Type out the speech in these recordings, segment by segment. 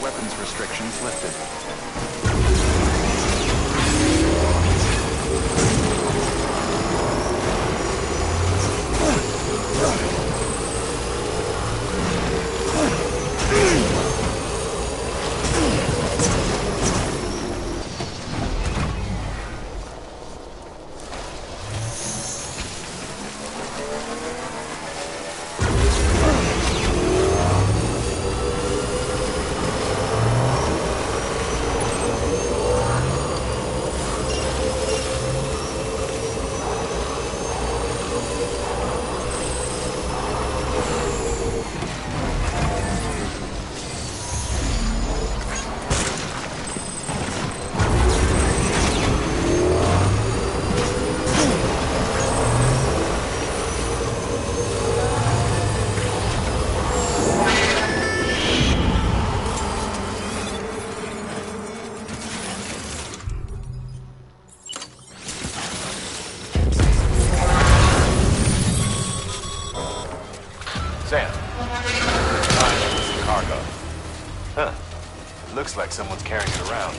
Weapons restrictions lifted. Cargo. Huh. Looks like someone's carrying it around.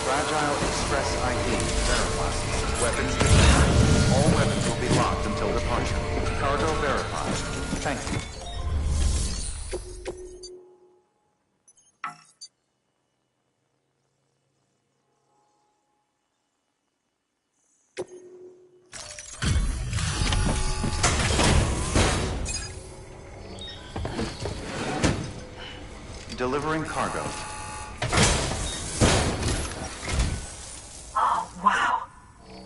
Fragile Express ID verified. Weapons detected. All weapons will be locked until departure. Cargo verified. Thank you. Delivering cargo. Oh, wow.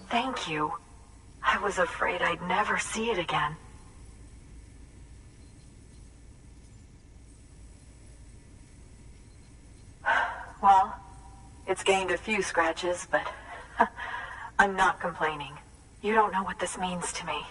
Thank you. I was afraid I'd never see it again. Well, it's gained a few scratches, but I'm not complaining. You don't know what this means to me.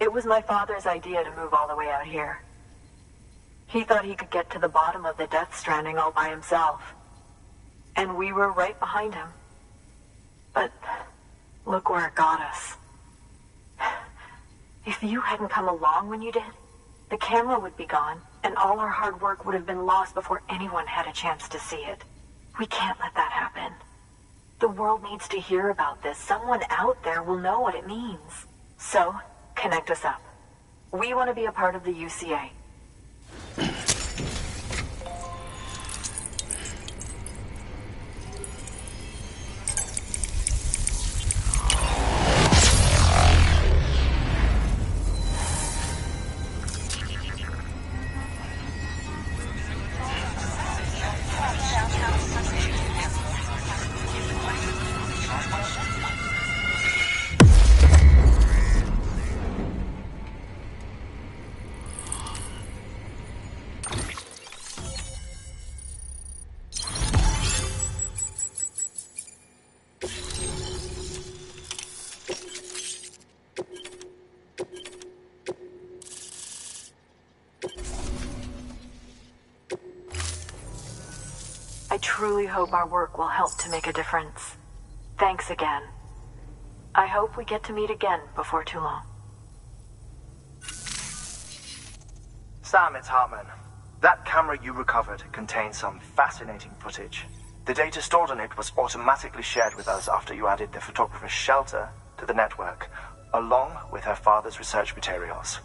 It was my father's idea to move all the way out here. He thought he could get to the bottom of the Death Stranding all by himself. And we were right behind him. But look where it got us. If you hadn't come along when you did, the camera would be gone, and all our hard work would have been lost before anyone had a chance to see it. We can't let that happen. The world needs to hear about this. Someone out there will know what it means. So, connect us up. We want to be a part of the UCA. I truly hope our work will help to make a difference. Thanks again. I hope we get to meet again before too long. Sam, it's Hartman. That camera you recovered contains some fascinating footage. The data stored on it was automatically shared with us after you added the photographer's shelter to the network, along with her father's research materials.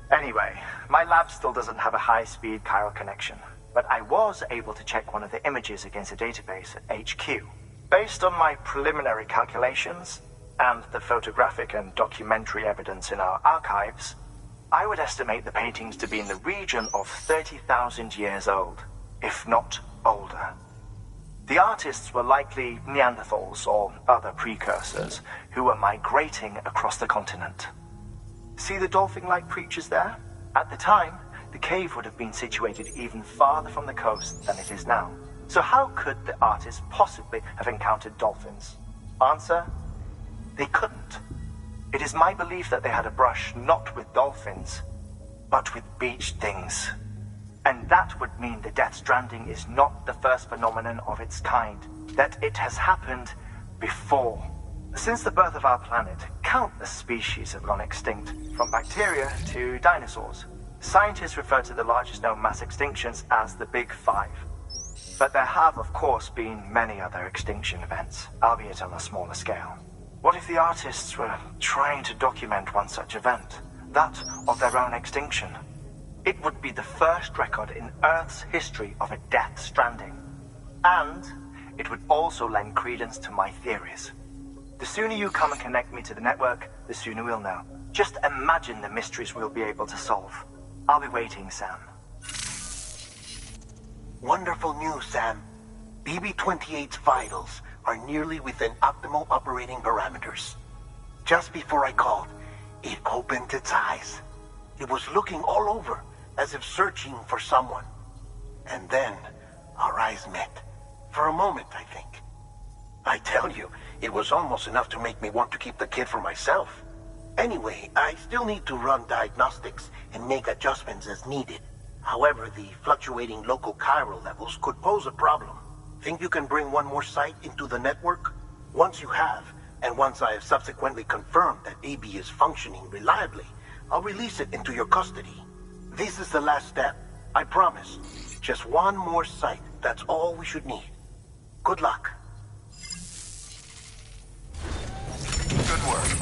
Anyway, my lab still doesn't have a high-speed chiral connection, but I was able to check one of the images against a database at HQ. Based on my preliminary calculations, and the photographic and documentary evidence in our archives, I would estimate the paintings to be in the region of 30,000 years old, if not older. The artists were likely Neanderthals or other precursors who were migrating across the continent. See the dolphin-like creatures there? At the time, the cave would have been situated even farther from the coast than it is now. So how could the artists possibly have encountered dolphins? Answer: they couldn't. It is my belief that they had a brush not with dolphins, but with beach things. And that would mean the Death Stranding is not the first phenomenon of its kind, that it has happened before. Since the birth of our planet, countless species have gone extinct, from bacteria to dinosaurs. Scientists refer to the largest known mass extinctions as the Big Five. But there have, of course, been many other extinction events, albeit on a smaller scale. What if the artists were trying to document one such event, that of their own extinction? It would be the first record in Earth's history of a Death Stranding. And it would also lend credence to my theories. The sooner you come and connect me to the network, the sooner we'll know. Just imagine the mysteries we'll be able to solve. I'll be waiting, Sam. Wonderful news, Sam. BB-28's vitals are nearly within optimal operating parameters. Just before I called, it opened its eyes. It was looking all over, as if searching for someone. And then, our eyes met. For a moment, I think. I tell you, it was almost enough to make me want to keep the kid for myself. Anyway, I still need to run diagnostics and make adjustments as needed. However, the fluctuating local chiral levels could pose a problem. Think you can bring one more site into the network? Once you have, and once I have subsequently confirmed that AB is functioning reliably, I'll release it into your custody. This is the last step, I promise. Just one more site, that's all we should need. Good luck. Good work.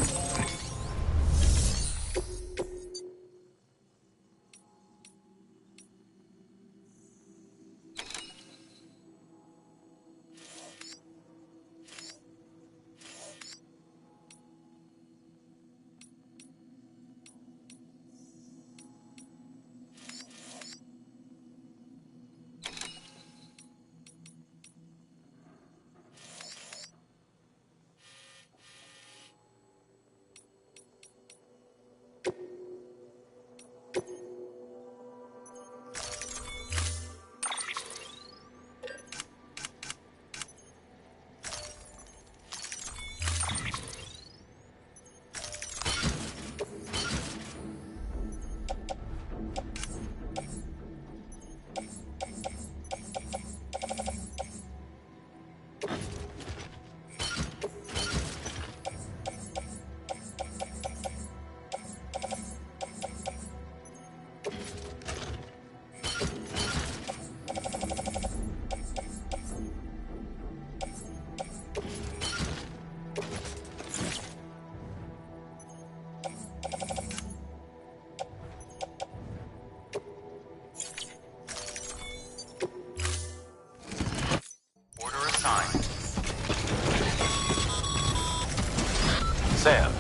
Sam,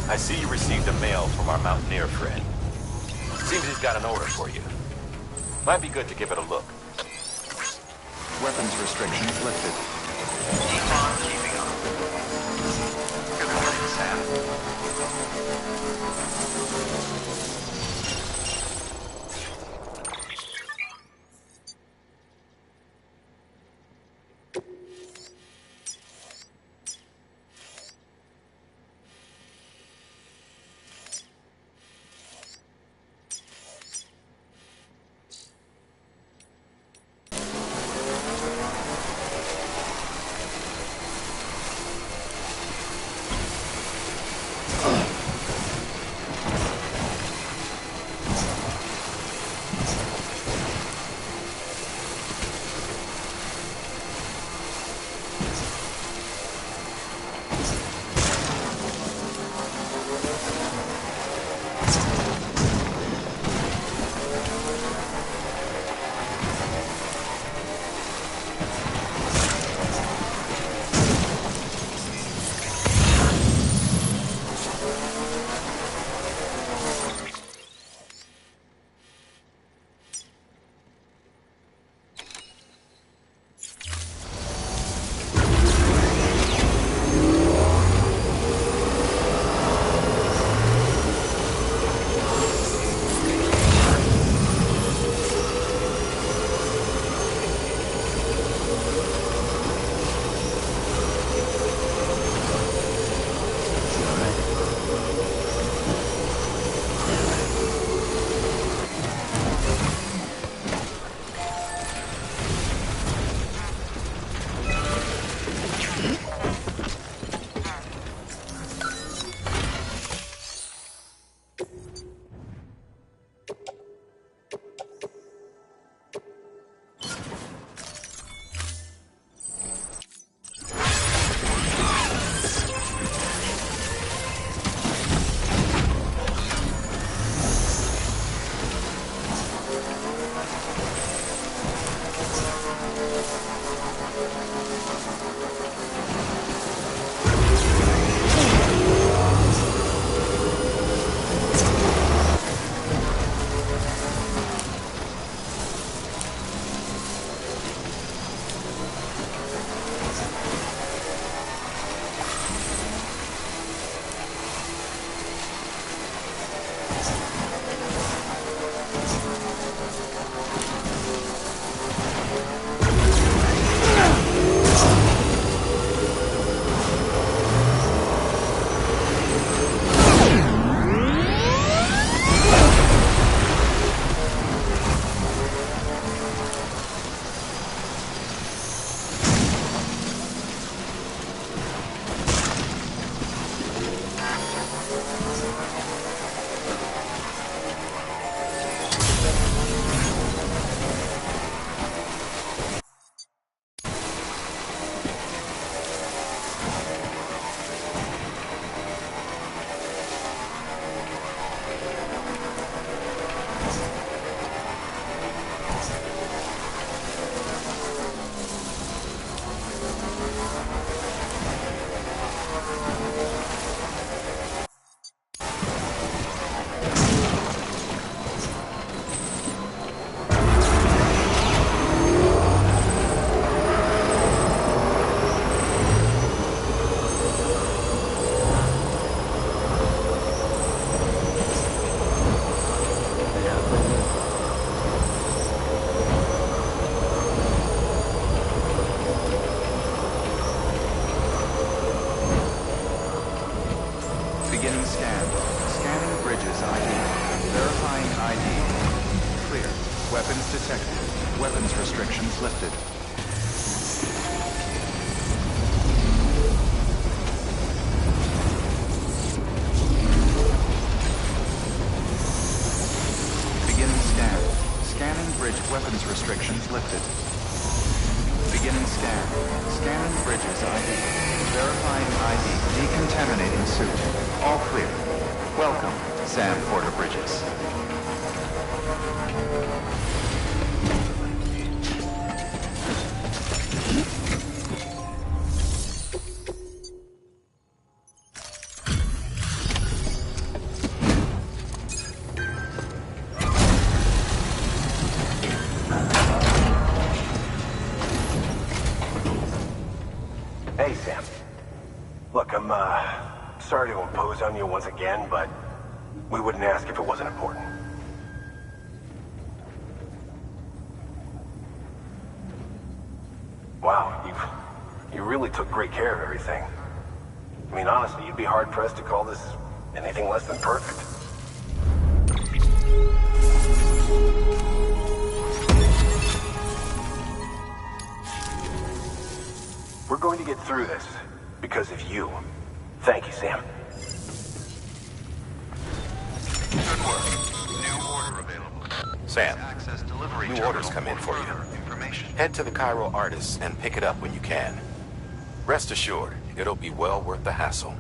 I see you received a mail from our mountaineer friend. Seems he's got an order for you. Might be good to give it a look. Weapons restrictions lifted. Keep on keeping on. Good morning, Sam. Scanning Bridges ID. Verifying ID. Decontaminating suit. All clear. Welcome, Sam Porter Bridges. Hey, Sam. Look, I'm, sorry to impose on you once again, but we wouldn't ask if it wasn't important. Wow, you really took great care of everything. I mean, honestly, you'd be hard-pressed to call this anything less than perfect. We're going to get through this because of you. Thank you, Sam. Good work. New order available. Sam, new orders come in for you. Head to the Cairo Artists and pick it up when you can. Rest assured, it'll be well worth the hassle.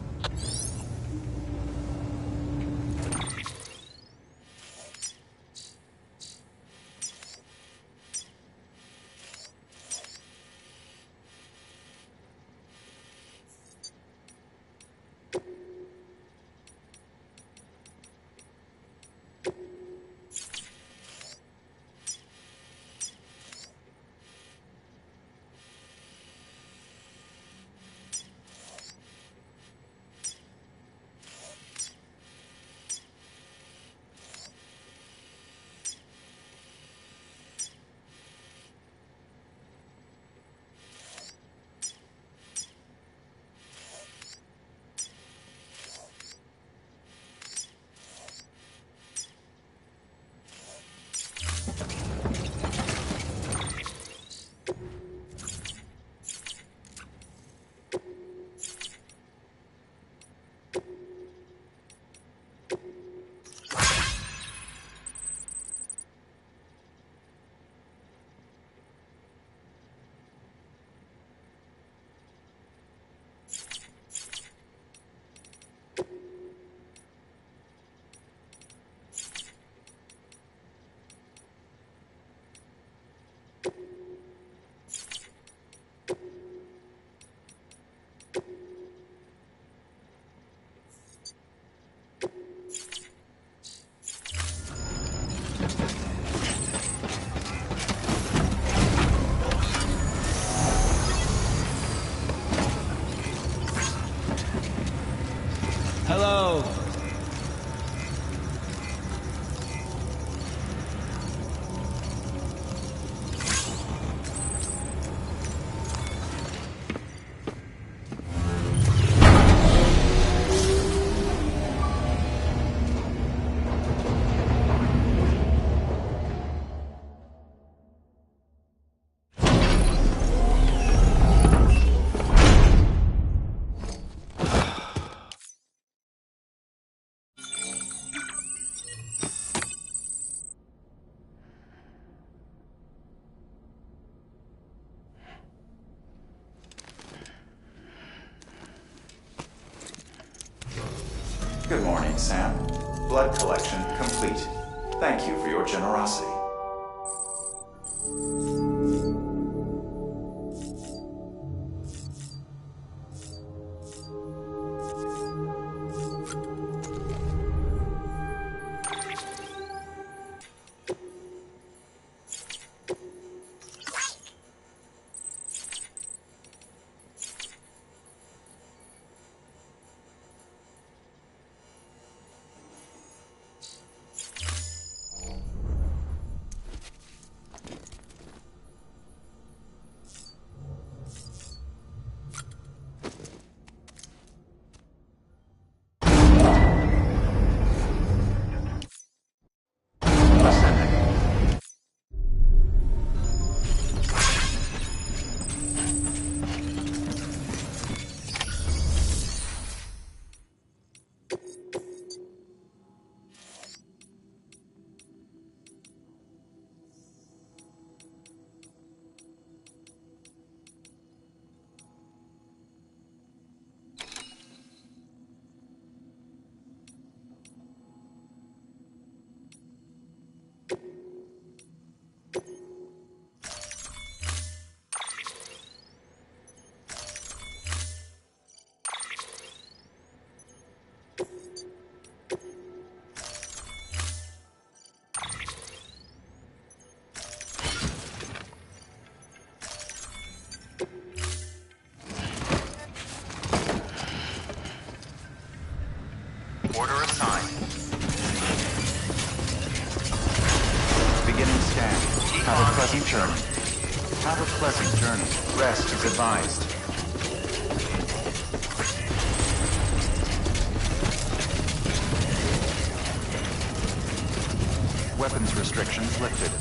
Hello. Good morning, Sam. Blood collection complete. Thank you for your generosity. journey. Have a pleasant journey. Rest is advised. Weapons restrictions lifted.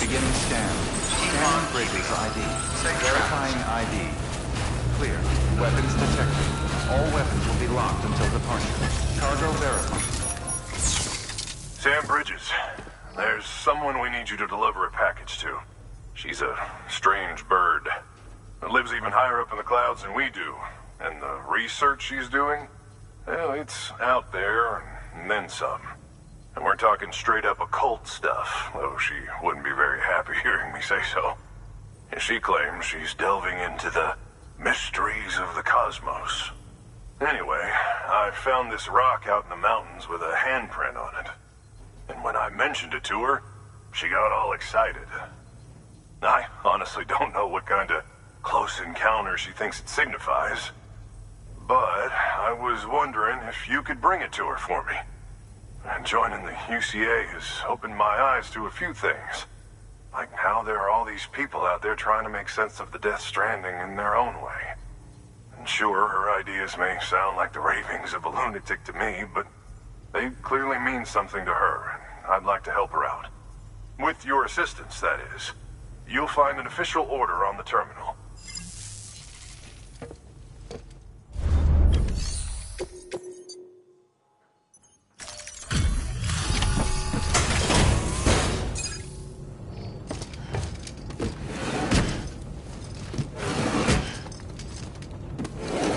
Beginning scan. Scan Bridges ID. Verifying ID. Clear. Weapons detected. All weapons will be locked until departure. Cargo verified. Sam Bridges, there's someone we need you to deliver a package to. She's a strange bird that lives even higher up in the clouds than we do. And the research she's doing, well, it's out there and then some. And we're talking straight up occult stuff, though she wouldn't be very happy hearing me say so. And she claims she's delving into the mysteries of the cosmos. Anyway, I found this rock out in the mountains with a handprint on it. And when I mentioned it to her, she got all excited. I honestly don't know what kind of close encounter she thinks it signifies. But I was wondering if you could bring it to her for me. And joining the UCA has opened my eyes to a few things. Like how there are all these people out there trying to make sense of the Death Stranding in their own way. And sure, her ideas may sound like the ravings of a lunatic to me, but they clearly mean something to her, and I'd like to help her out. With your assistance, that is. You'll find an official order on the terminal.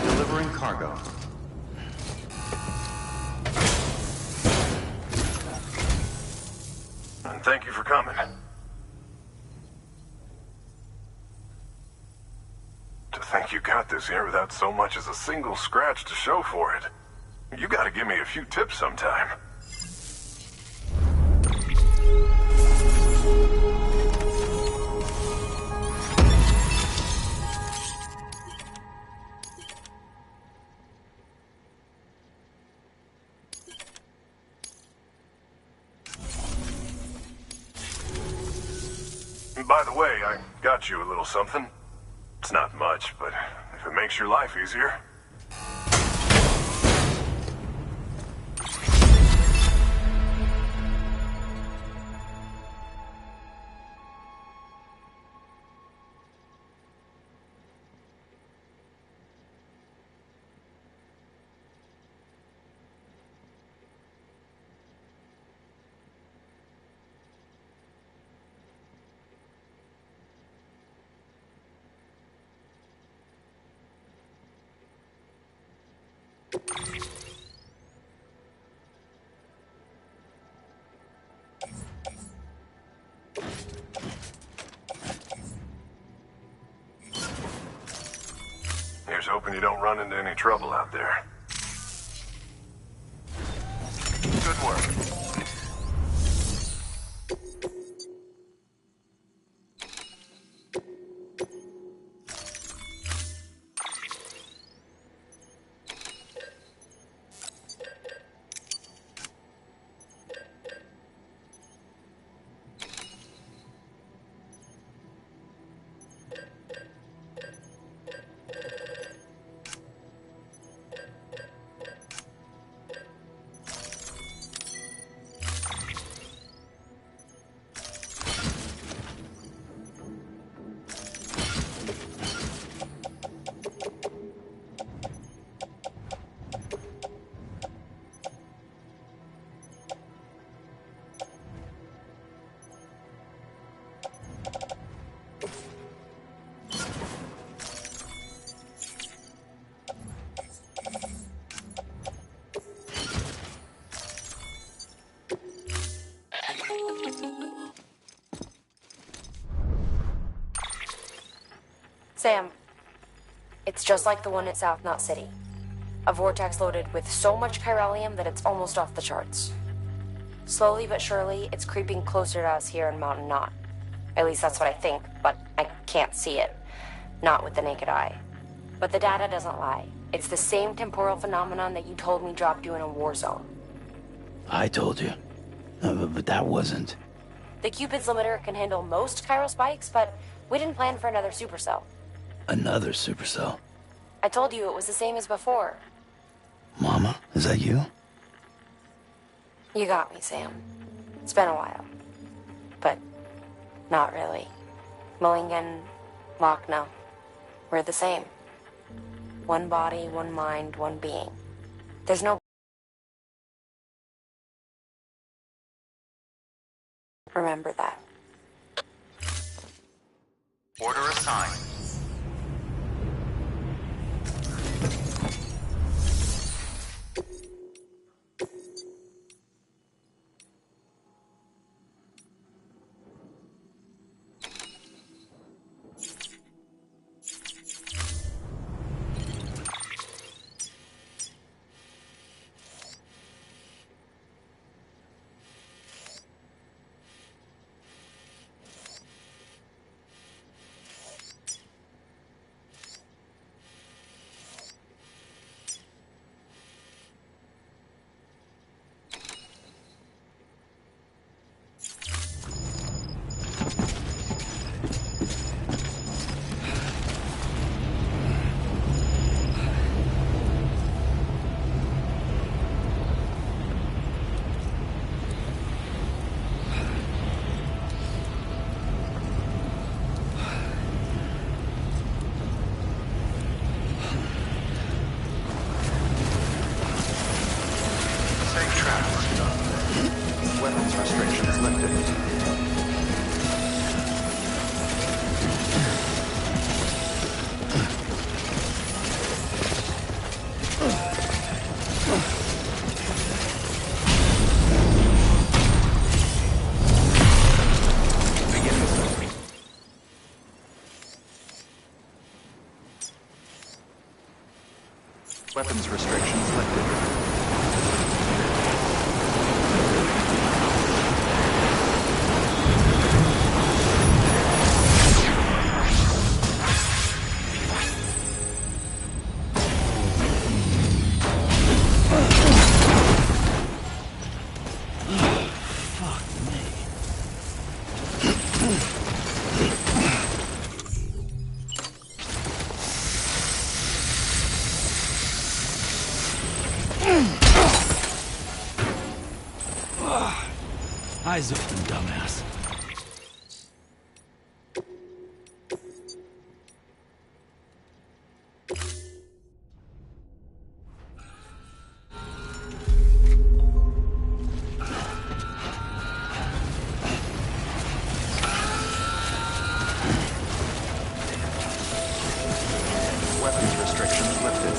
Delivering cargo. And thank you for coming. To think you got this here without so much as a single scratch to show for it. You gotta give me a few tips sometime. By the way, I got you a little something. It's not much, but if it makes your life easier. Here's hoping you don't run into any trouble out there. Good work. Sam, it's just like the one at South Knot City. A vortex loaded with so much chiralium that it's almost off the charts. Slowly but surely, it's creeping closer to us here in Mountain Knot. At least that's what I think, but I can't see it. Not with the naked eye. But the data doesn't lie. It's the same temporal phenomenon that you told me dropped you in a war zone. I told you. But that wasn't... The Cupid's limiter can handle most chiral spikes, but we didn't plan for another supercell. Another supercell. I told you it was the same as before. Mama, is that you? You got me, Sam. It's been a while. But not really. Mulligan, Lochna, we're the same. One body, one mind, one being. There's no... Remember that. Order assigned. Weapons restrictions lifted. Weapons restrictions lifted. Eyes open, dumbass. Weapons restrictions lifted.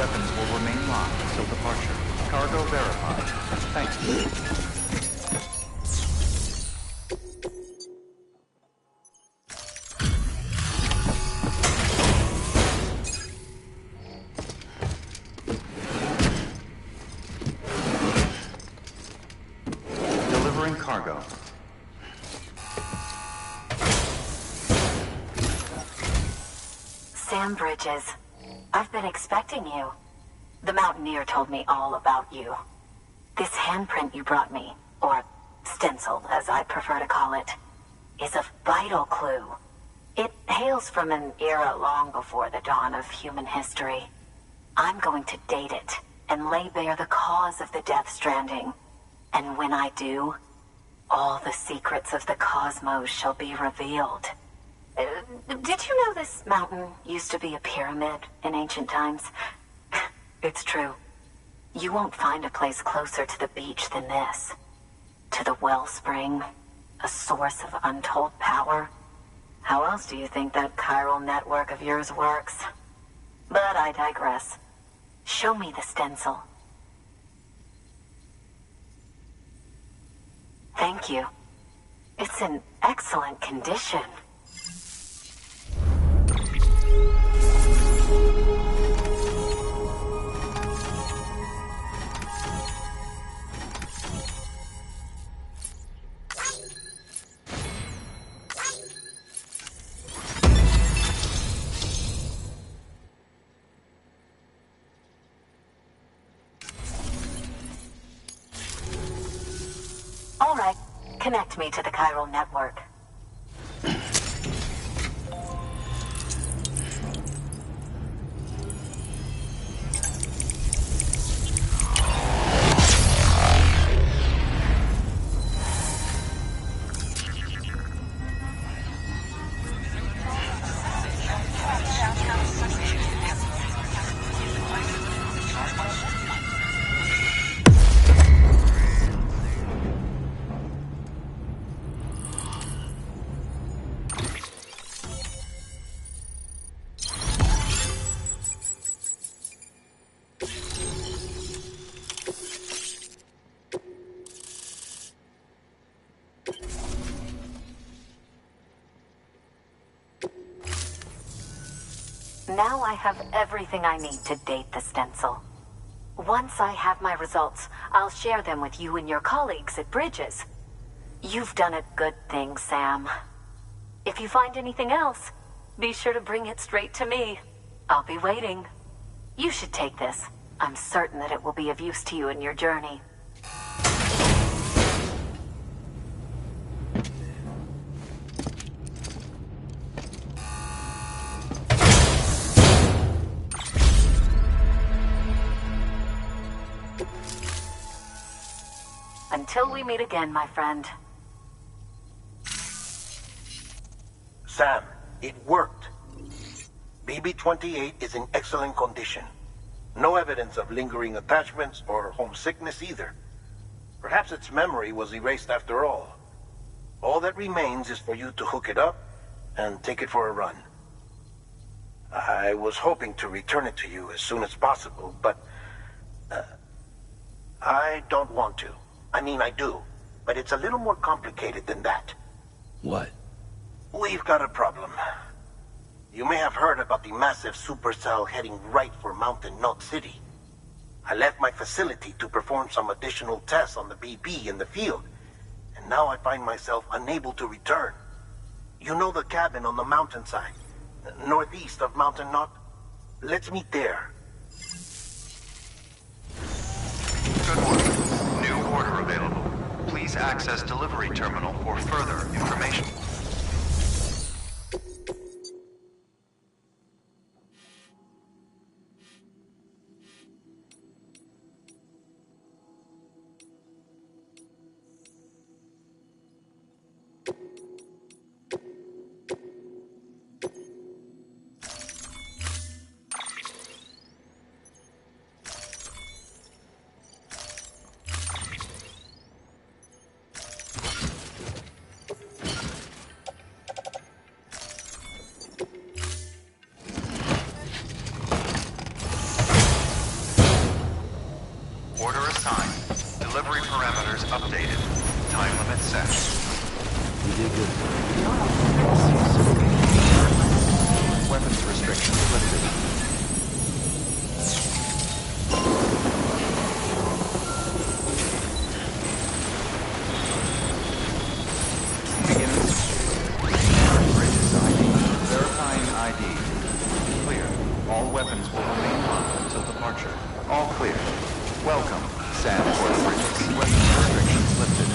weapons will remain locked until departure. Cargo verified. Thank you. Delivering cargo. Sam Bridges, I've been expecting you. The Mountaineer told me all about you. This handprint you brought me, or stencil as I prefer to call it, is a vital clue. It hails from an era long before the dawn of human history. I'm going to date it and lay bare the cause of the Death Stranding. And when I do, all the secrets of the cosmos shall be revealed. Did you know this mountain used to be a pyramid in ancient times? It's true. You won't find a place closer to the beach than this. To the wellspring, a source of untold power. How else do you think that chiral network of yours works? But I digress. Show me the stencil. Thank you. It's in excellent condition. All right, connect me to the chiral network. Now I have everything I need to date the stencil. Once I have my results, I'll share them with you and your colleagues at Bridges. You've done a good thing, Sam. If you find anything else, be sure to bring it straight to me. I'll be waiting. You should take this. I'm certain that it will be of use to you in your journey. Until we meet again, my friend. Sam, it worked. BB-28 is in excellent condition. No evidence of lingering attachments or homesickness either. Perhaps its memory was erased after all. All that remains is for you to hook it up and take it for a run. I was hoping to return it to you as soon as possible, but I don't want to. I mean, I do, but it's a little more complicated than that. What? We've got a problem. You may have heard about the massive supercell heading right for Mountain Knot City. I left my facility to perform some additional tests on the BB in the field, and now I find myself unable to return. You know the cabin on the mountainside, northeast of Mountain Knot? Let's meet there. Good work. New order available. Please access delivery terminal for further information. Order assigned. Delivery parameters updated. Time limit set. You did good. Weapons restrictions lifted. Bridges ID. Verifying ID. Clear. All weapons will remain locked until departure. All clear. Welcome, Sandport Bridges. Weapons restrictions lifted.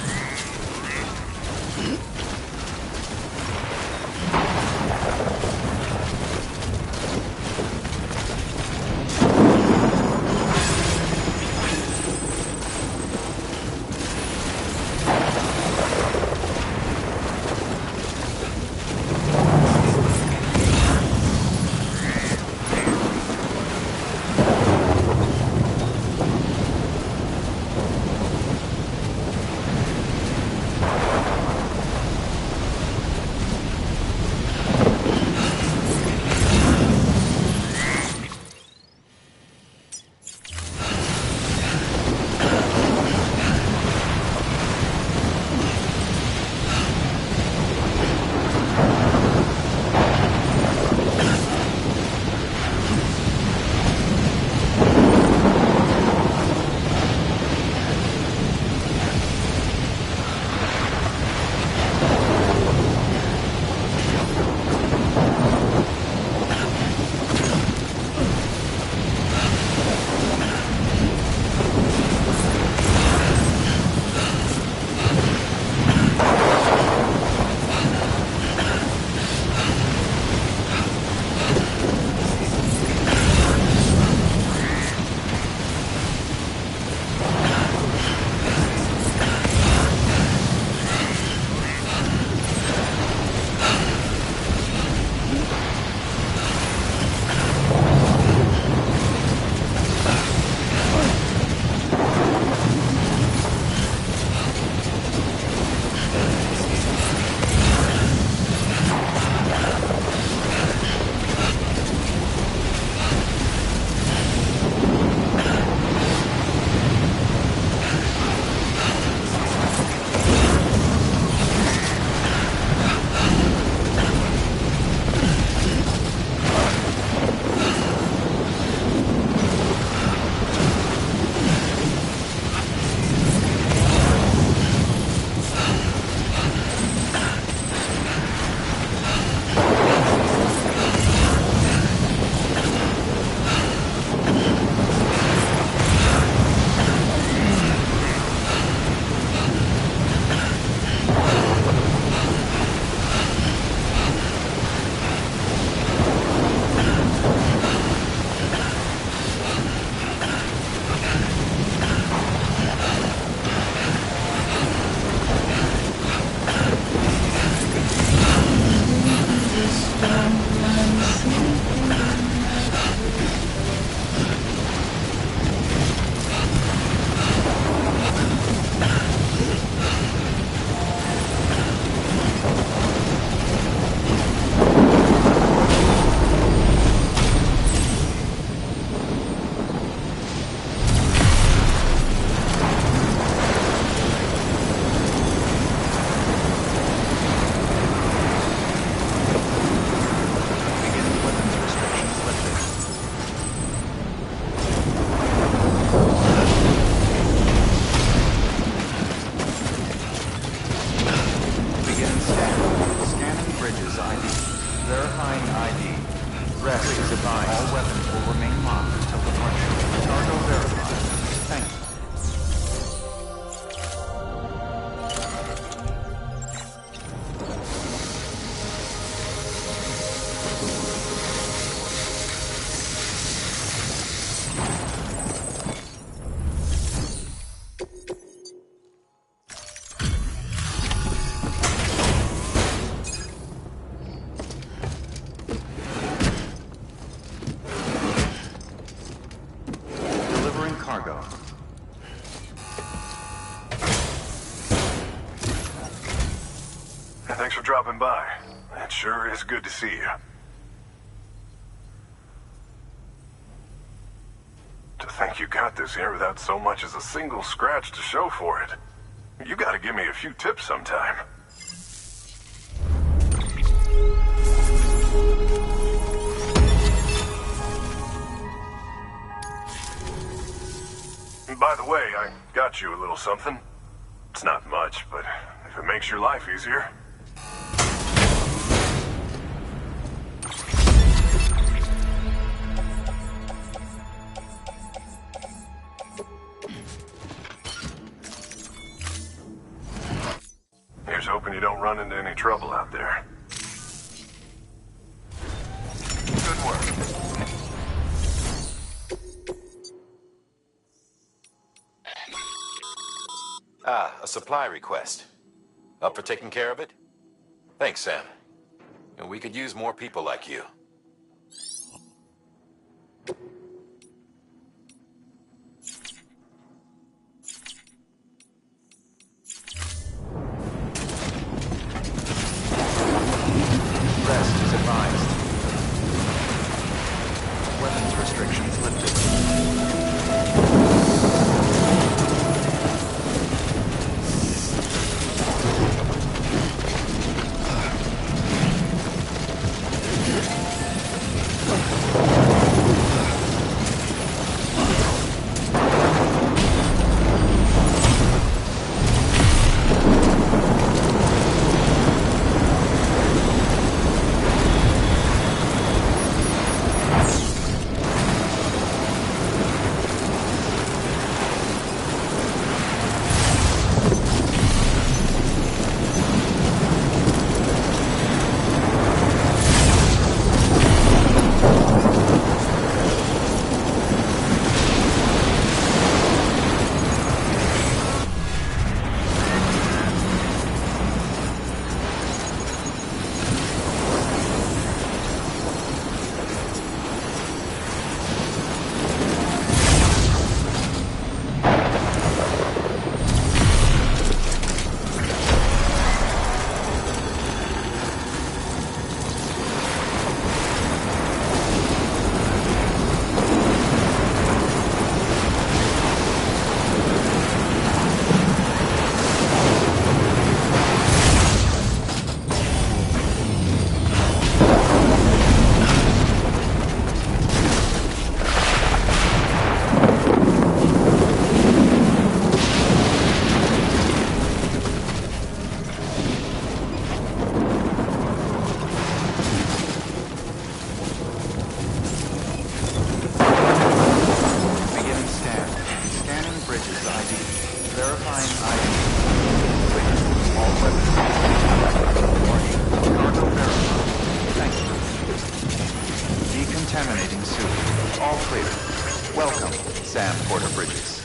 Thanks for dropping by. It sure is good to see you. To thank like you got this here without so much as a single scratch to show for it. You gotta give me a few tips sometime. By the way, I got you a little something. It's not much, but if it makes your life easier. Here's hoping you don't run into any trouble out there. Good work. Ah, a supply request. Up for taking care of it? Thanks, Sam. And we could use more people like you. Rest is advised. Weapons restrictions lifted. Decontaminating suit. All clear. Welcome, Sam Porter Bridges.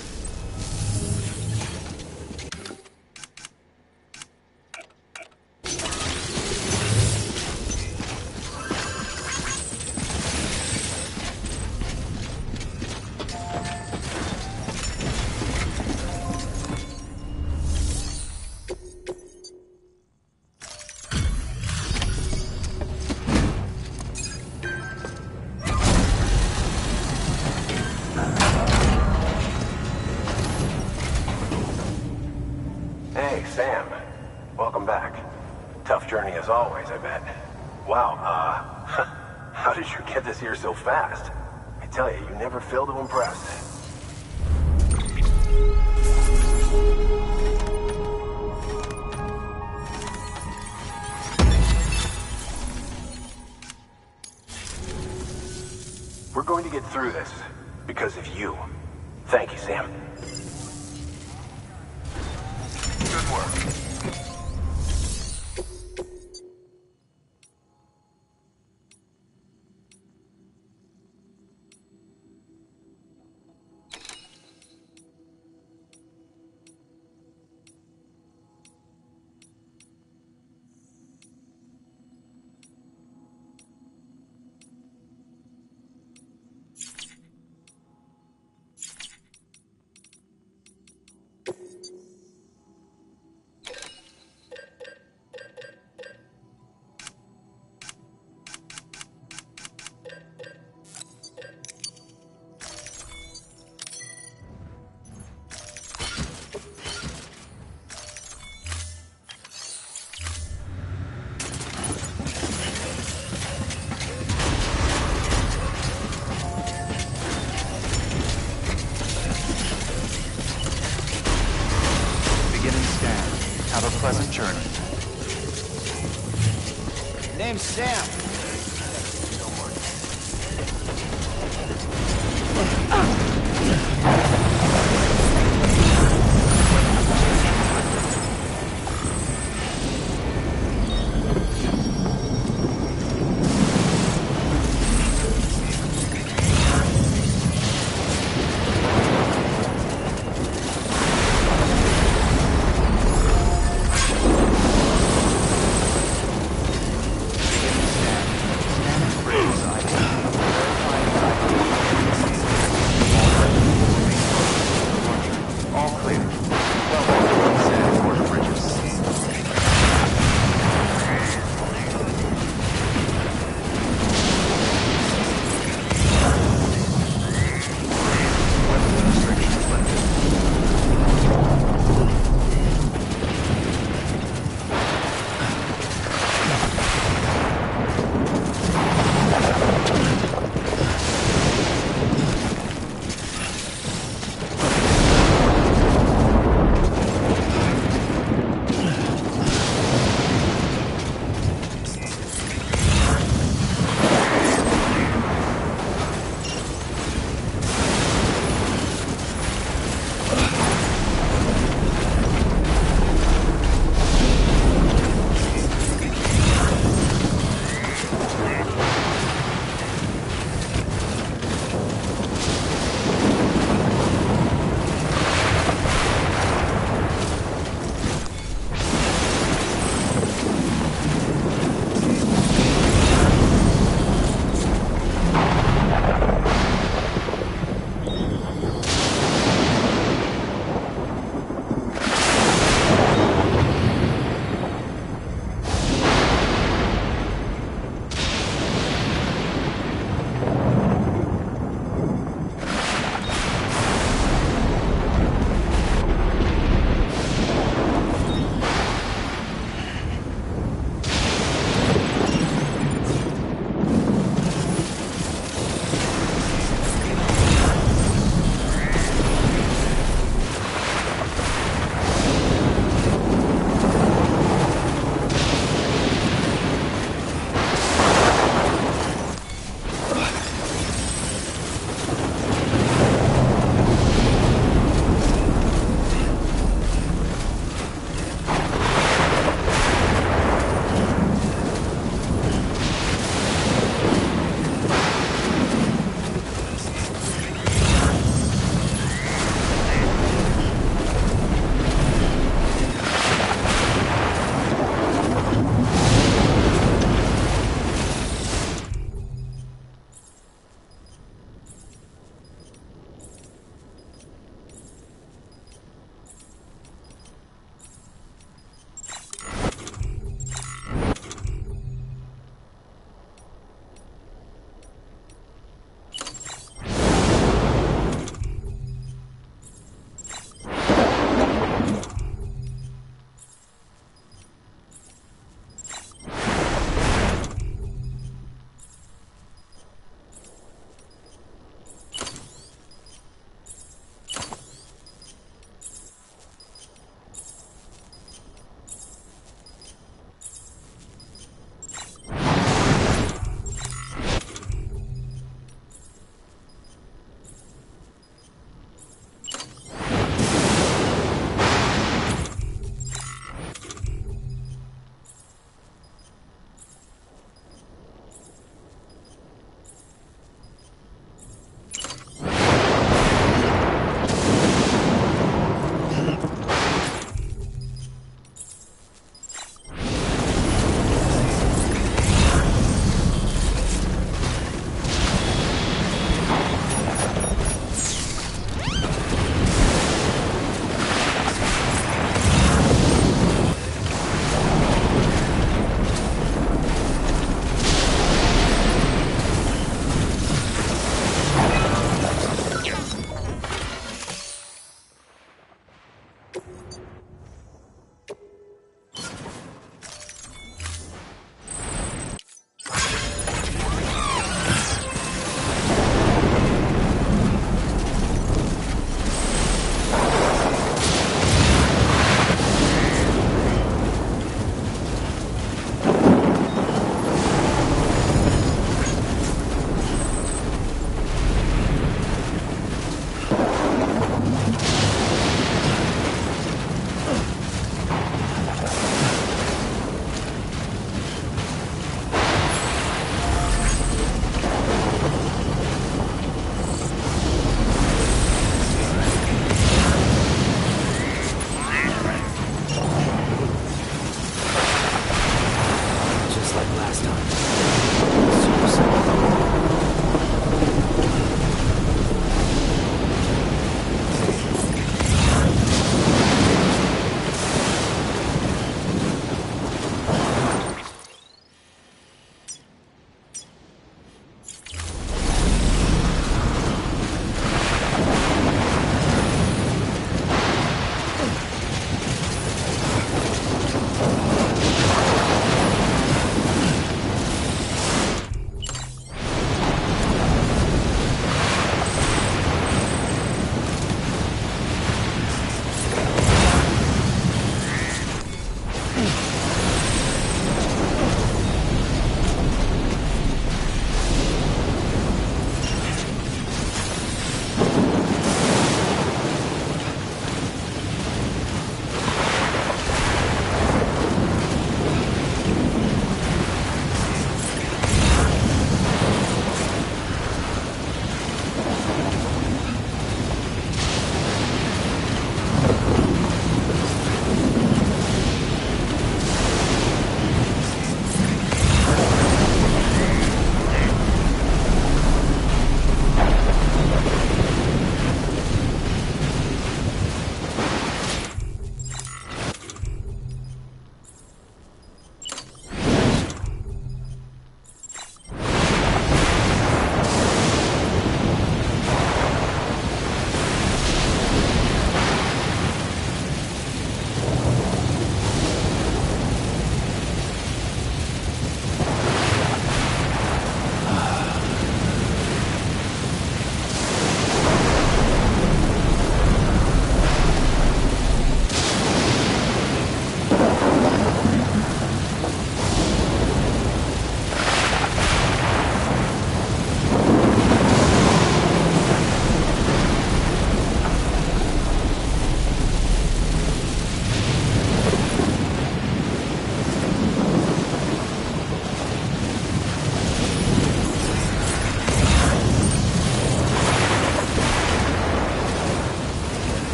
Hey, Sam. Welcome back. Tough journey as always, I bet. Wow, how did you get this here so fast? I tell you, you never fail to impress. We're going to get through this because of you. Thank you, Sam. Good work. pleasant journey. Name's Sam.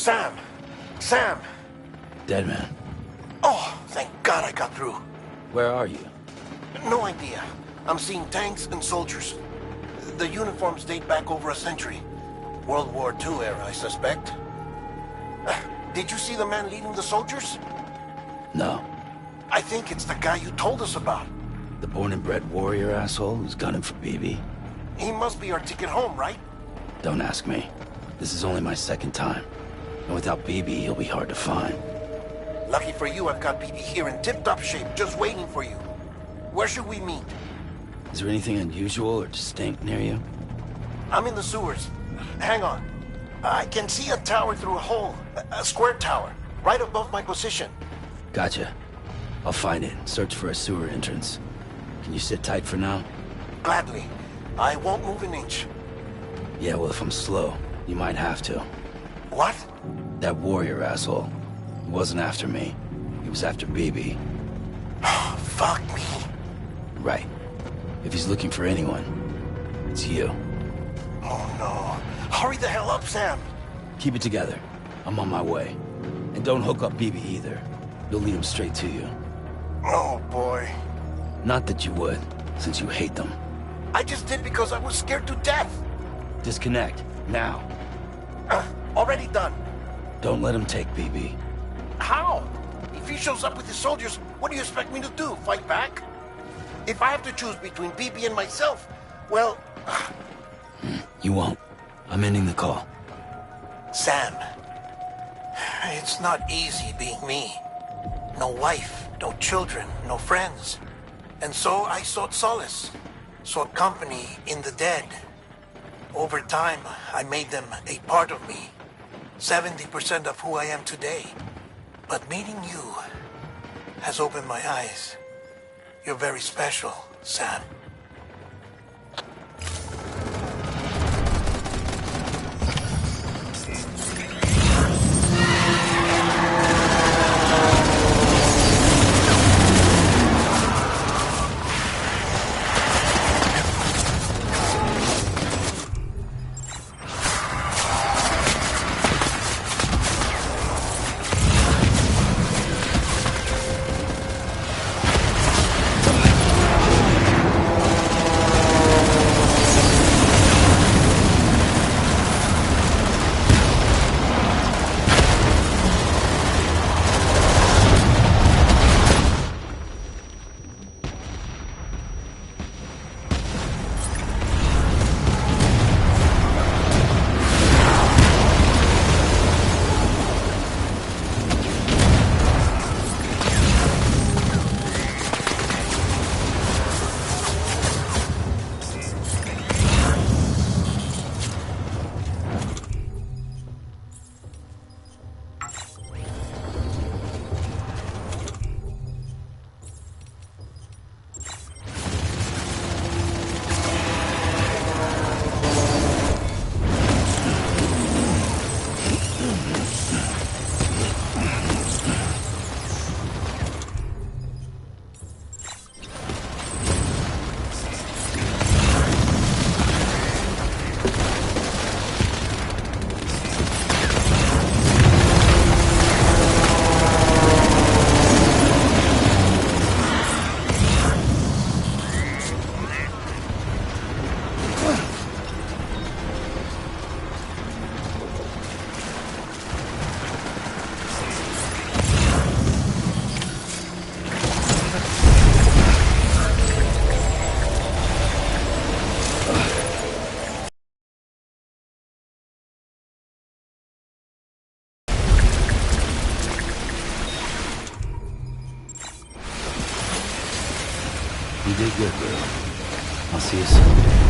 Sam! Sam! Dead man. Oh, thank God I got through. Where are you? No idea. I'm seeing tanks and soldiers. The uniforms date back over a century. World War II era, I suspect. Did you see the man leading the soldiers? No. I think it's the guy you told us about. The born and bred warrior asshole who's gunning for BB? He must be our ticket home, right? Don't ask me. This is only my second time. And without BB, he'll be hard to find. Lucky for you, I've got BB here in tip-top shape, just waiting for you. Where should we meet? Is there anything unusual or distinct near you? I'm in the sewers. Hang on. I can see a tower through a hole. A square tower, right above my position. Gotcha. I'll find it and search for a sewer entrance. Can you sit tight for now? Gladly. I won't move an inch. Yeah, well, if I'm slow, you might have to. What? That warrior asshole. He wasn't after me. He was after BB. Fuck me. Right. If he's looking for anyone, it's you. Oh no. Hurry the hell up, Sam. Keep it together. I'm on my way. And don't hook up BB either. You'll lead him straight to you. Oh boy. Not that you would, since you hate them. I just did because I was scared to death. Disconnect, now. Already done. Don't let him take BB. How? If he shows up with his soldiers, what do you expect me to do? Fight back? If I have to choose between BB and myself, well... You won't. I'm ending the call. Sam, it's not easy being me. No wife, no children, no friends. And so I sought solace, sought company in the dead. Over time, I made them a part of me. 70% of who I am today. But meeting you has opened my eyes. You're very special, Sam. You did good, girl. I'll see you soon.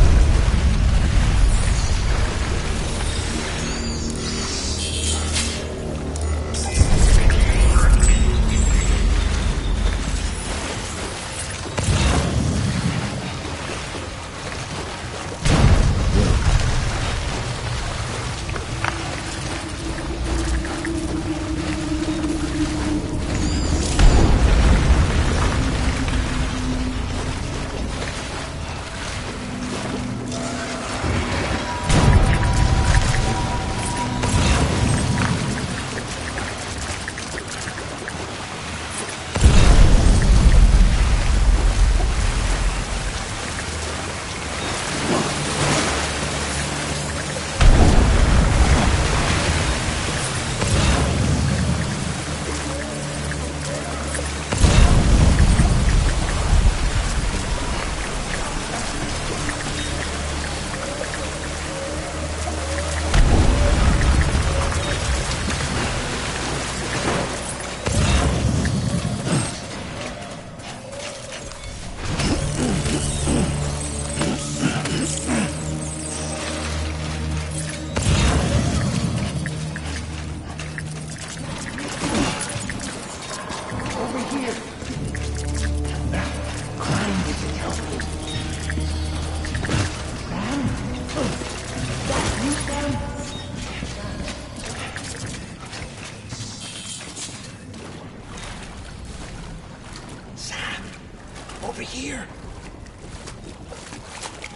over here.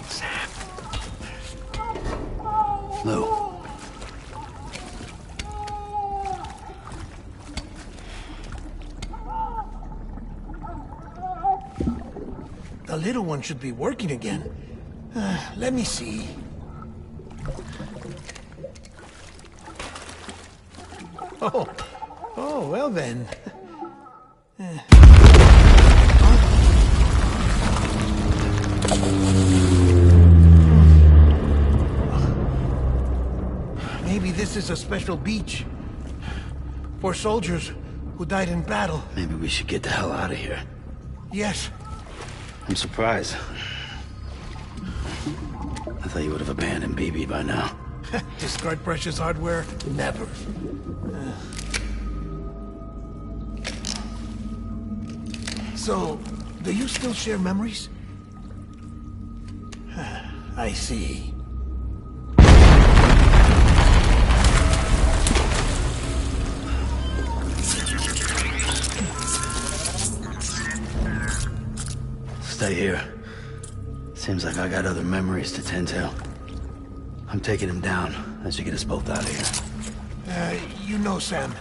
Sam. Lou. The little one should be working again. Let me see. Oh, well then. Maybe this is a special beach for soldiers who died in battle. Maybe we should get the hell out of here. Yes. I'm surprised. I thought you would have abandoned BB by now. Discard precious hardware? Never. So, do you still share memories? I see. Stay here. Seems like I got other memories to tend to. I'm taking him down as you get us both out of here. You know, Sam,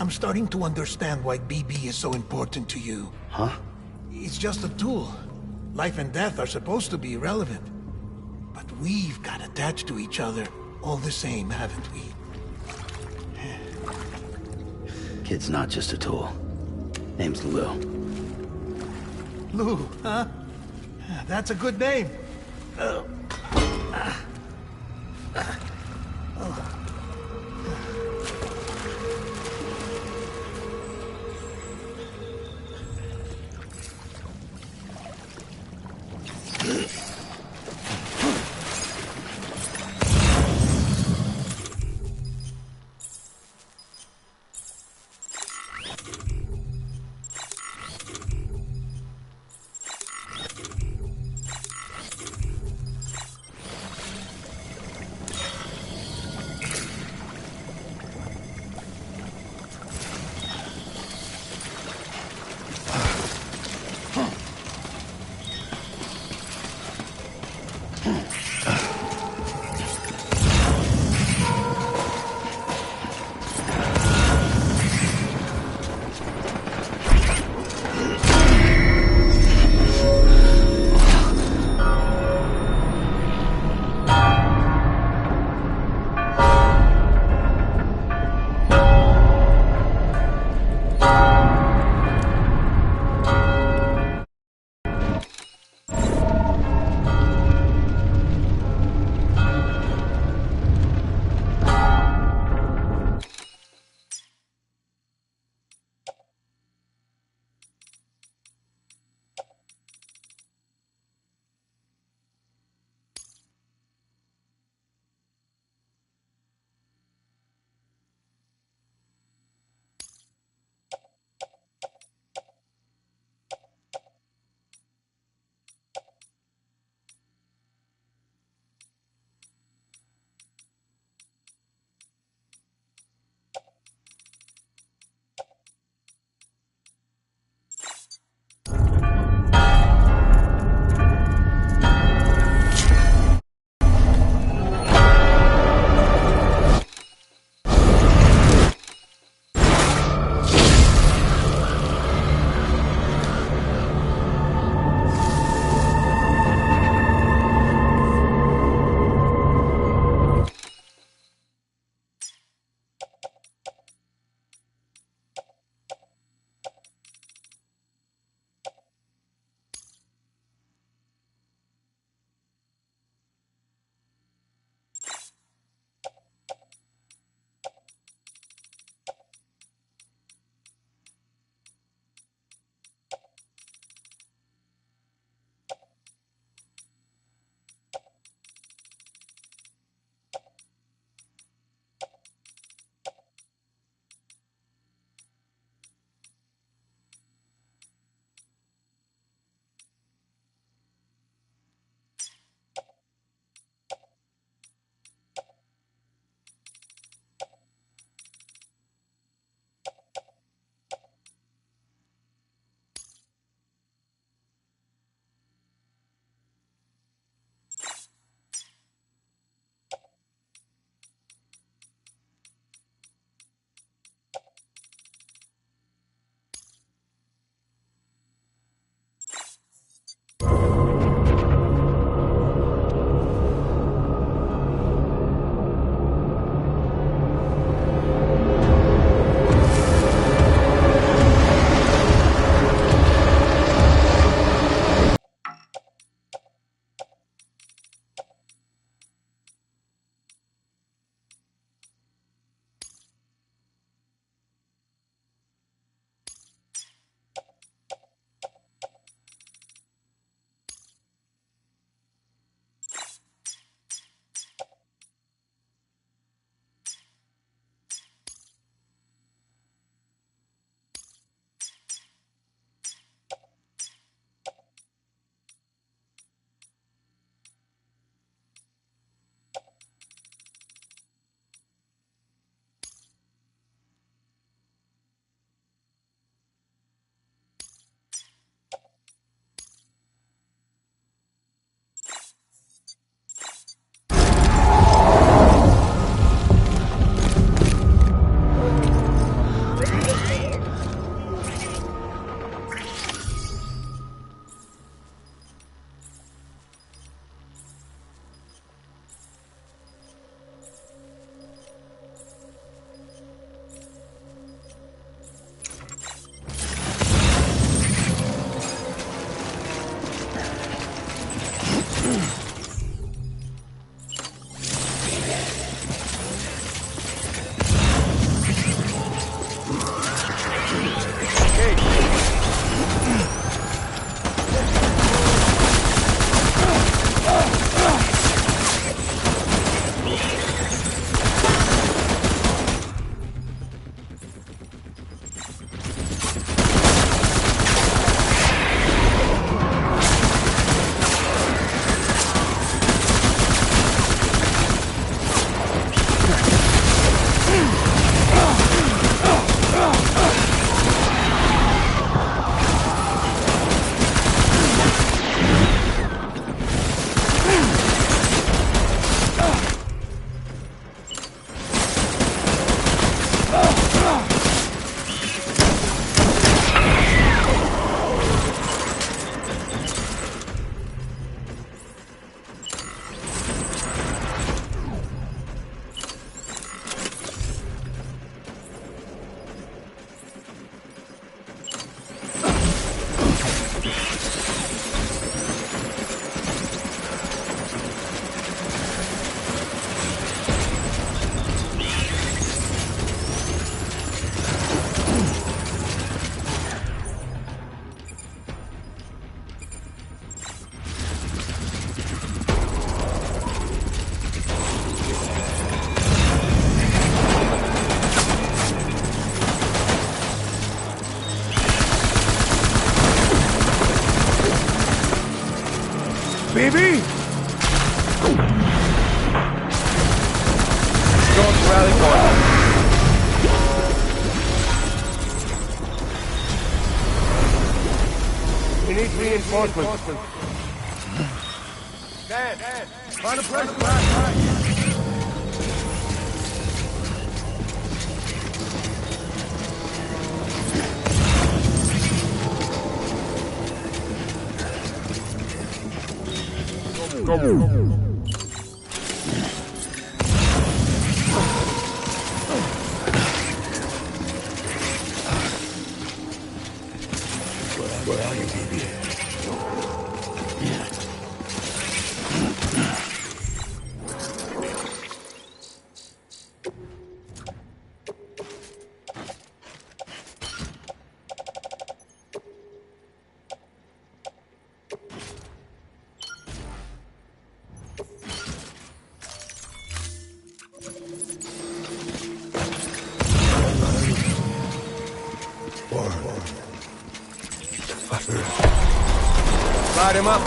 I'm starting to understand why BB is so important to you. Huh? It's just a tool. Life and death are supposed to be irrelevant. But we've got attached to each other all the same, haven't we? Kid's not just a tool. Name's Lou. Lou, huh? That's a good name. BB? Going to rally point. We need reinforcements. Dad, find a place to hide. Go. Where are you, baby? Light him up.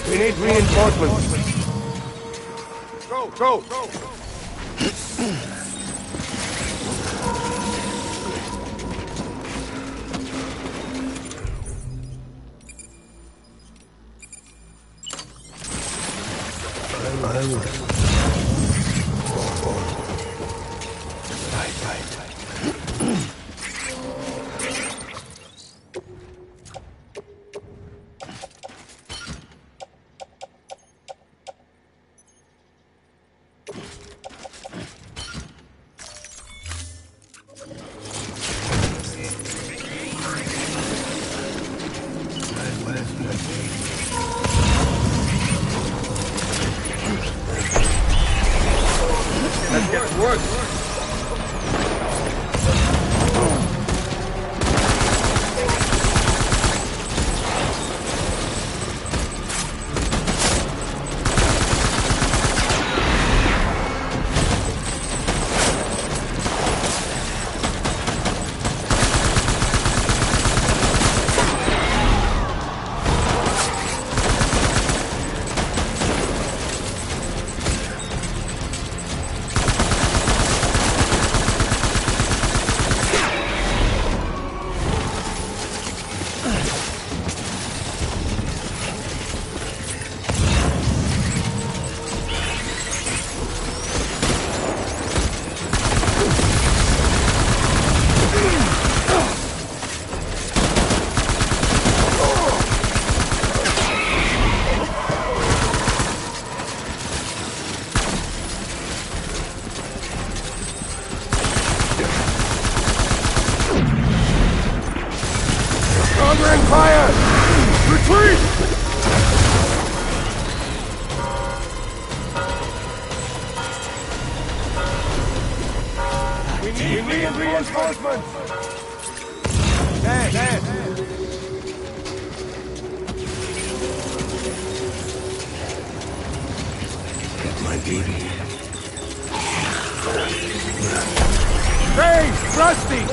We need reinforcements. Go! Let's get to work. Covering fire! Retreat! need reinforcements! There! My baby. Hey, Rusty!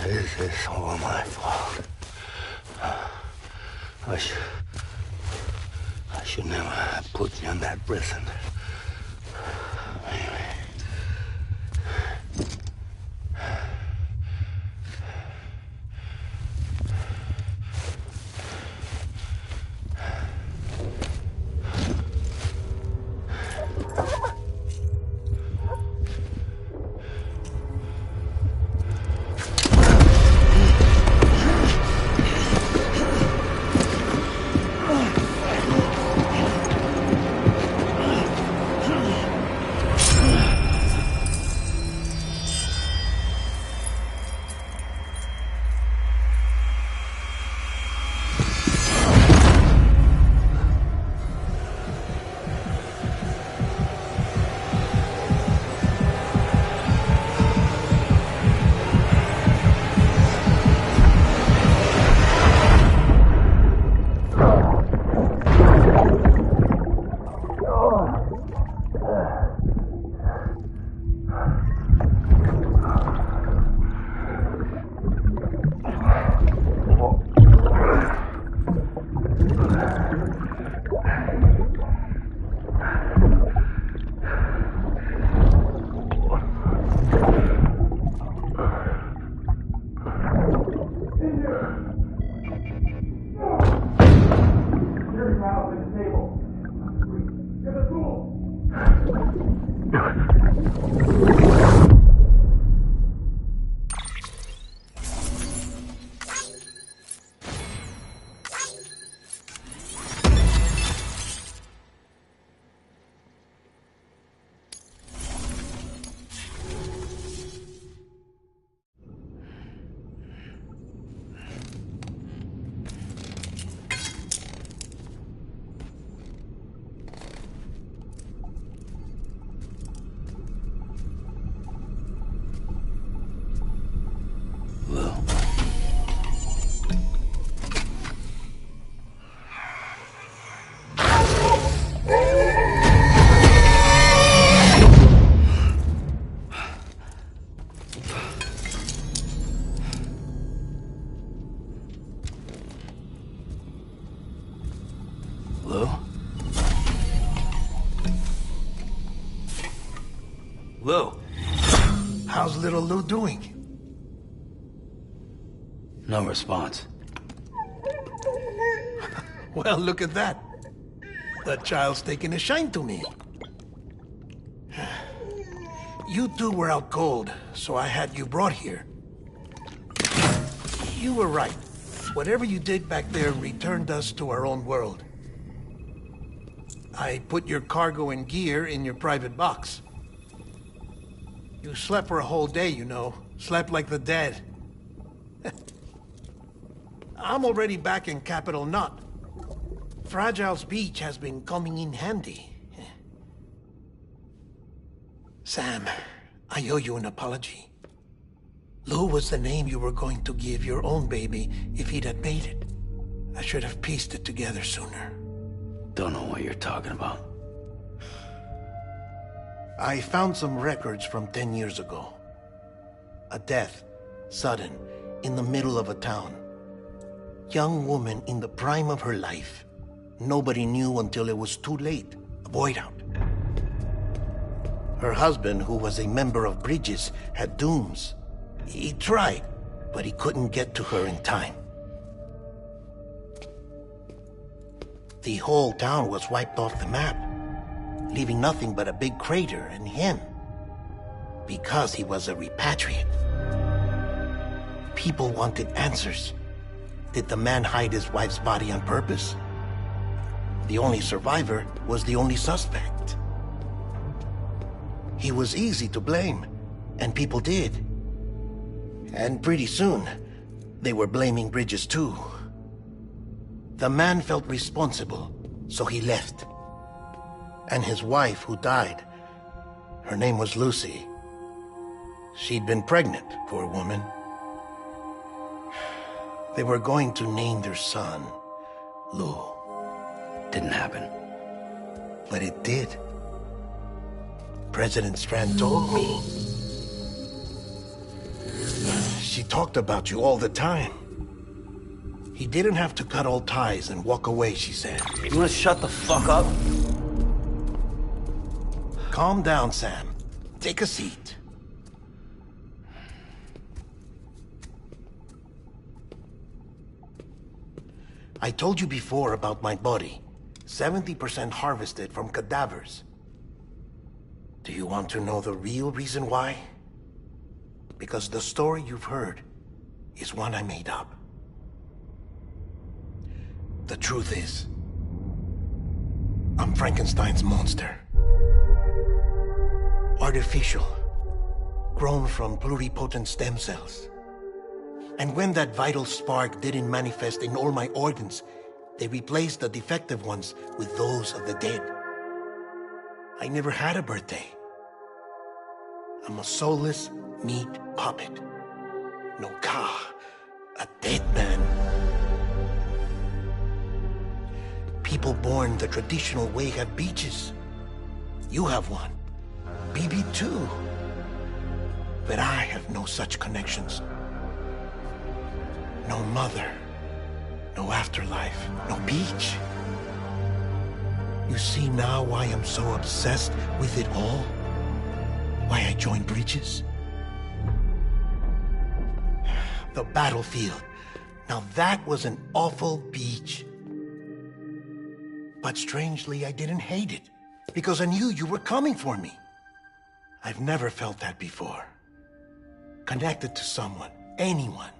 This is all my fault. I should never have put you in that prison. Lou, how's little Lou doing? No response. Well, look at that. That child's taking a shine to me. You two were out cold, so I had you brought here. You were right. Whatever you did back there returned us to our own world. I put your cargo and gear in your private box. You slept for a whole day, you know. Slept like the dead. I'm already back in Capital Knot. Fragile's beach has been coming in handy. Sam, I owe you an apology. Lou was the name you were going to give your own baby if he'd had made it. I should have pieced it together sooner. Don't know what you're talking about. I found some records from 10 years ago. A death, sudden, in the middle of a town. Young woman in the prime of her life. Nobody knew until it was too late. A void out. Her husband, who was a member of Bridges, had dooms. He tried, but he couldn't get to her in time. The whole town was wiped off the map, leaving nothing but a big crater and him. Because he was a repatriate. People wanted answers. Did the man hide his wife's body on purpose? The only survivor was the only suspect. He was easy to blame, and people did. And pretty soon, they were blaming Bridges too. The man felt responsible, so he left. And his wife, who died, her name was Lucy. She'd been pregnant, poor woman. They were going to name their son Lou. Didn't happen. But it did. President Strand told me. She talked about you all the time. He didn't have to cut all ties and walk away, she said. You wanna shut the fuck up? Calm down, Sam. Take a seat. I told you before about my body. 70% harvested from cadavers. Do you want to know the real reason why? Because the story you've heard is one I made up. The truth is, I'm Frankenstein's monster. Artificial, grown from pluripotent stem cells. And when that vital spark didn't manifest in all my organs, they replaced the defective ones with those of the dead. I never had a birthday. I'm a soulless meat puppet. No car, a dead man. People born the traditional way have beaches. You have one. BB too. But I have no such connections. No mother, no afterlife, no beach. You see now why I'm so obsessed with it all? Why I joined Bridges? The battlefield. Now that was an awful beach. But strangely, I didn't hate it, because I knew you were coming for me. I've never felt that before. Connected to someone, anyone.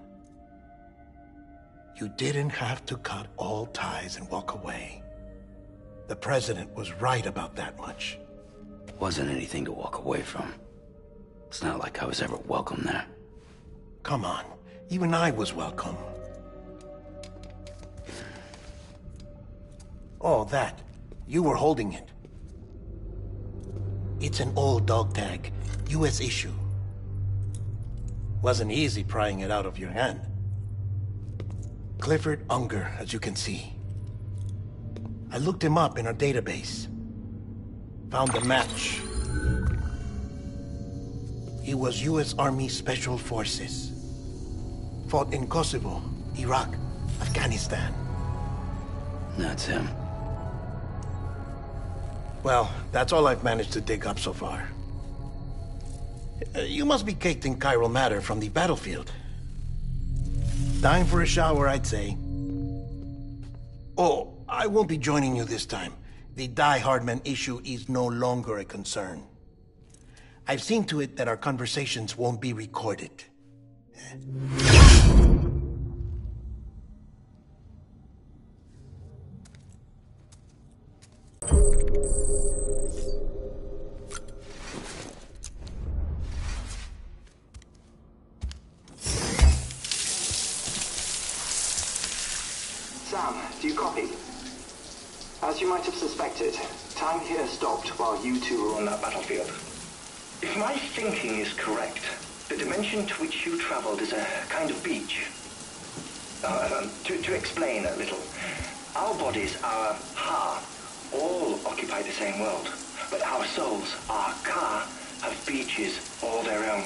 You didn't have to cut all ties and walk away. The president was right about that much. Wasn't anything to walk away from. It's not like I was ever welcome there. Come on, even I was welcome. Oh, that. You were holding it. It's an old dog tag, US issue. Wasn't easy prying it out of your hand. Clifford Unger, as you can see. I looked him up in our database. Found a match. He was US Army Special Forces. Fought in Kosovo, Iraq, Afghanistan. That's him. Well, that's all I've managed to dig up so far. You must be caked in chiral matter from the battlefield. Time for a shower, I'd say. Oh, I won't be joining you this time. The Die Hardman issue is no longer a concern. I've seen to it that our conversations won't be recorded. Sam, do you copy? As you might have suspected, time here stopped while you two were on that battlefield. If my thinking is correct, the dimension to which you traveled is a kind of beach. To explain a little, our bodies, our Ha, all occupy the same world, but our souls, our Ka, have beaches all their own.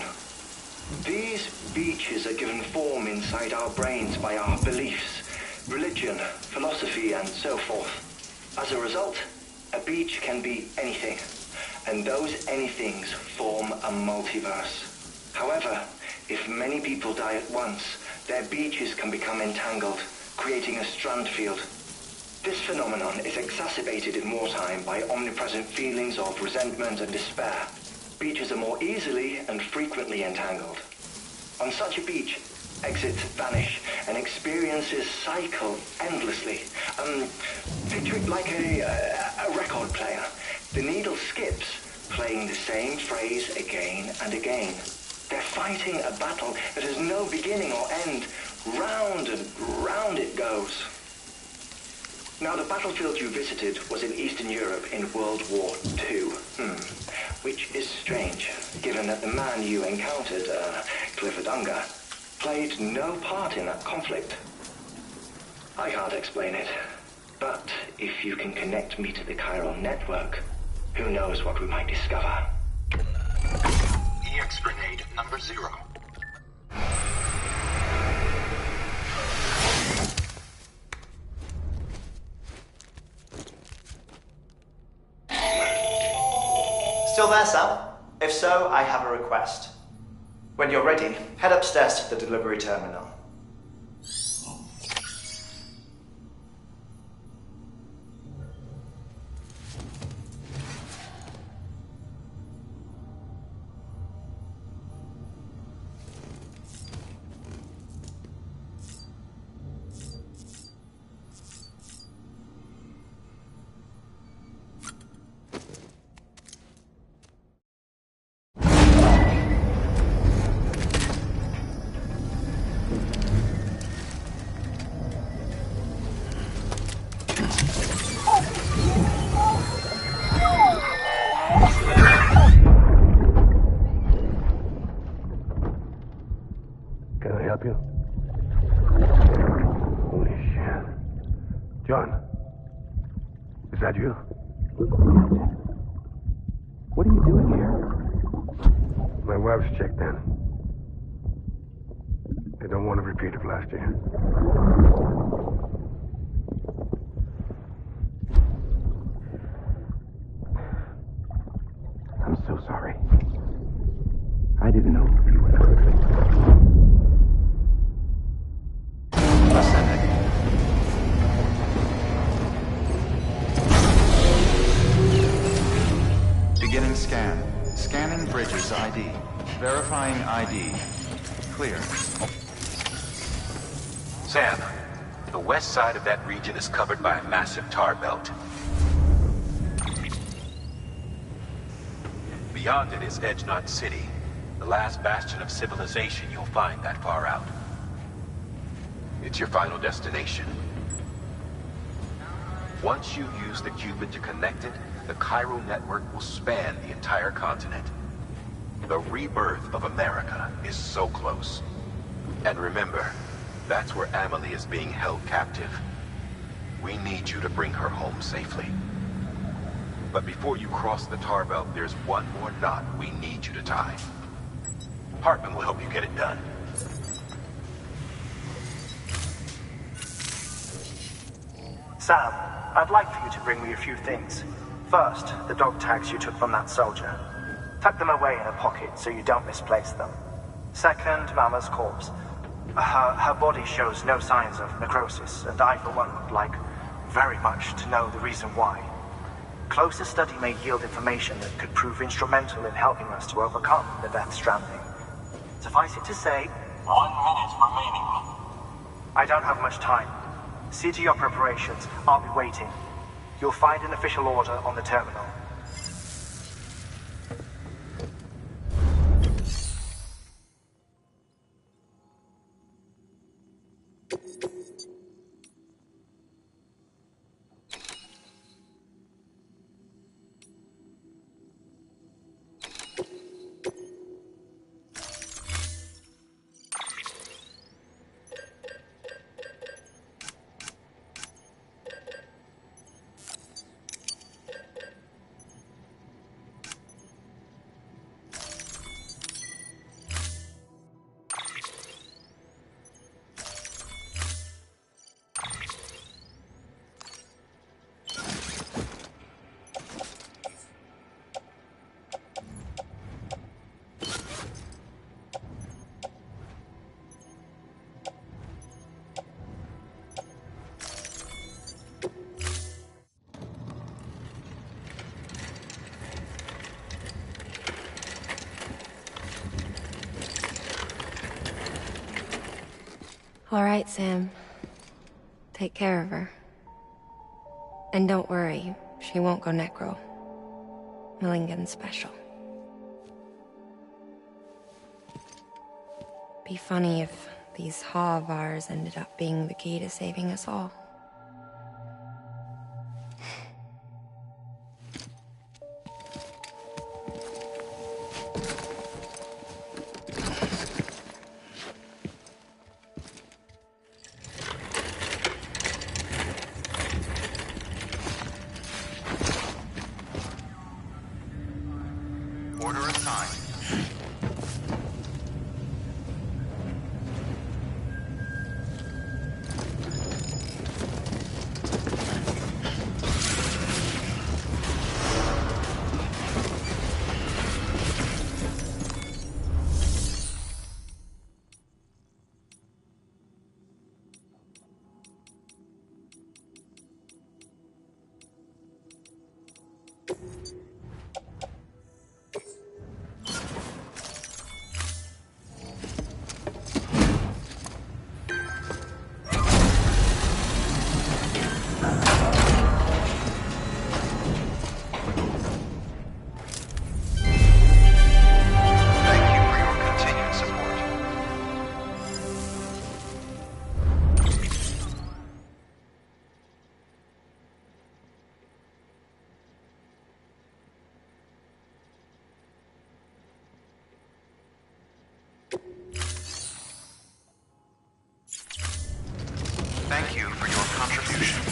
These beaches are given form inside our brains by our beliefs, religion, philosophy, and so forth. As a result, a beach can be anything, and those anythings form a multiverse. However, if many people die at once, their beaches can become entangled, creating a strand field. This phenomenon is exacerbated in wartime by omnipresent feelings of resentment and despair. Beaches are more easily and frequently entangled. On such a beach, exits vanish and experiences cycle endlessly. Picture it like a record player. The needle skips, playing the same phrase again and again. They're fighting a battle that has no beginning or end. Round and round it goes. Now, the battlefield you visited was in Eastern Europe in World War II. Which is strange, given that the man you encountered, Clifford Unger, played no part in that conflict. I can't explain it, but if you can connect me to the chiral network, who knows what we might discover. EX grenade number 0. Still there, Sam? If so, I have a request. When you're ready, head upstairs to the delivery terminal. Can I help you? Holy shit. John, is that you? What are you doing here? My wife's checked in. They don't want a repeat of last year. I'm so sorry. I didn't know you were coming. Beginning scan. Scanning Bridges ID. Verifying ID. Clear. Sam, the west side of that region is covered by a massive tar belt. Beyond it is Edge Knot City, the last bastion of civilization you'll find that far out. It's your final destination. Once you use the Cupid to connect it, the chiral network will span the entire continent. The rebirth of America is so close. And remember, that's where Amelie is being held captive. We need you to bring her home safely. But before you cross the tar belt, there's one more knot we need you to tie. Hartman will help you get it done. Sam, I'd like for you to bring me a few things. First, the dog tags you took from that soldier. Tuck them away in a pocket so you don't misplace them. Second, Mama's corpse. Her body shows no signs of necrosis, and I, for one, would like very much to know the reason why. Closer study may yield information that could prove instrumental in helping us to overcome the Death Stranding. Suffice it to say, 1 minute remaining. I don't have much time. See to your preparations. I'll be waiting. You'll find an official order on the terminal. All right, Sam. Take care of her. And don't worry, she won't go necro. Millingen's special. Be funny if these Ha of ours ended up being the key to saving us all. Order assigned. Thank you for your contribution.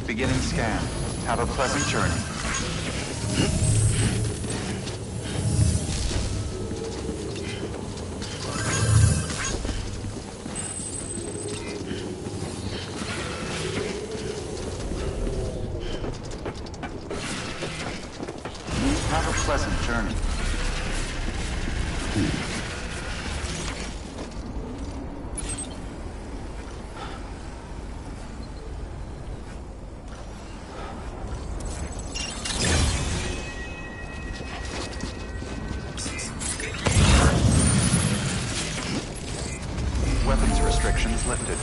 Beginning scan. Have a pleasant journey. Have a pleasant journey. Weapons restrictions lifted.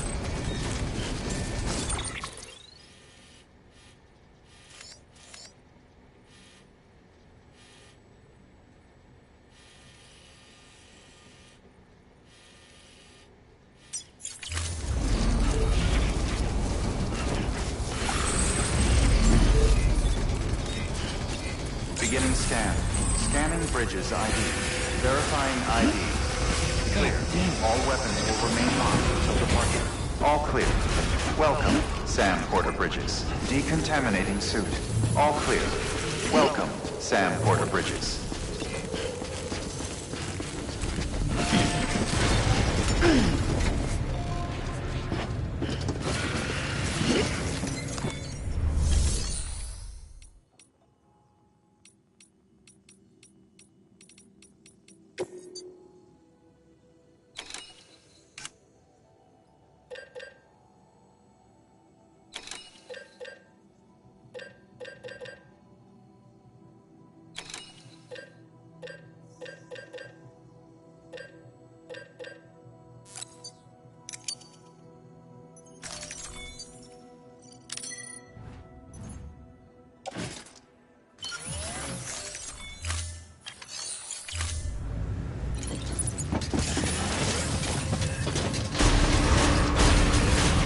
Beginning scan. Scanning bridges ID. Verifying ID. Clear. All weapons will remain locked until departure. All clear. Welcome, Sam Porter Bridges. Decontaminating suit. All clear. Welcome, Sam Porter Bridges.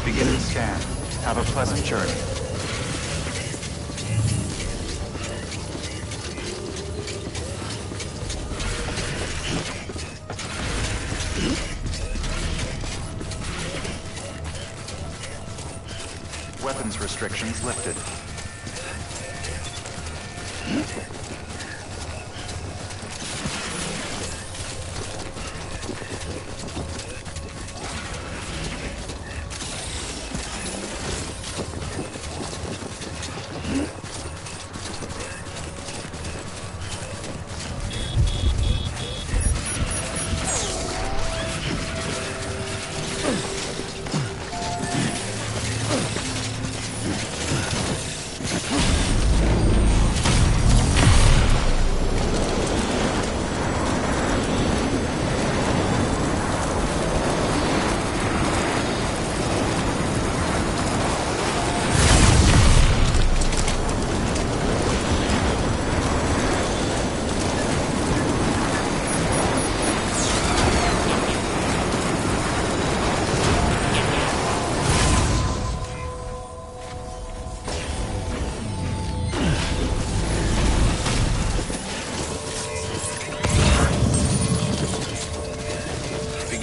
Beginning scan. Have a pleasant journey. Weapons restrictions lifted.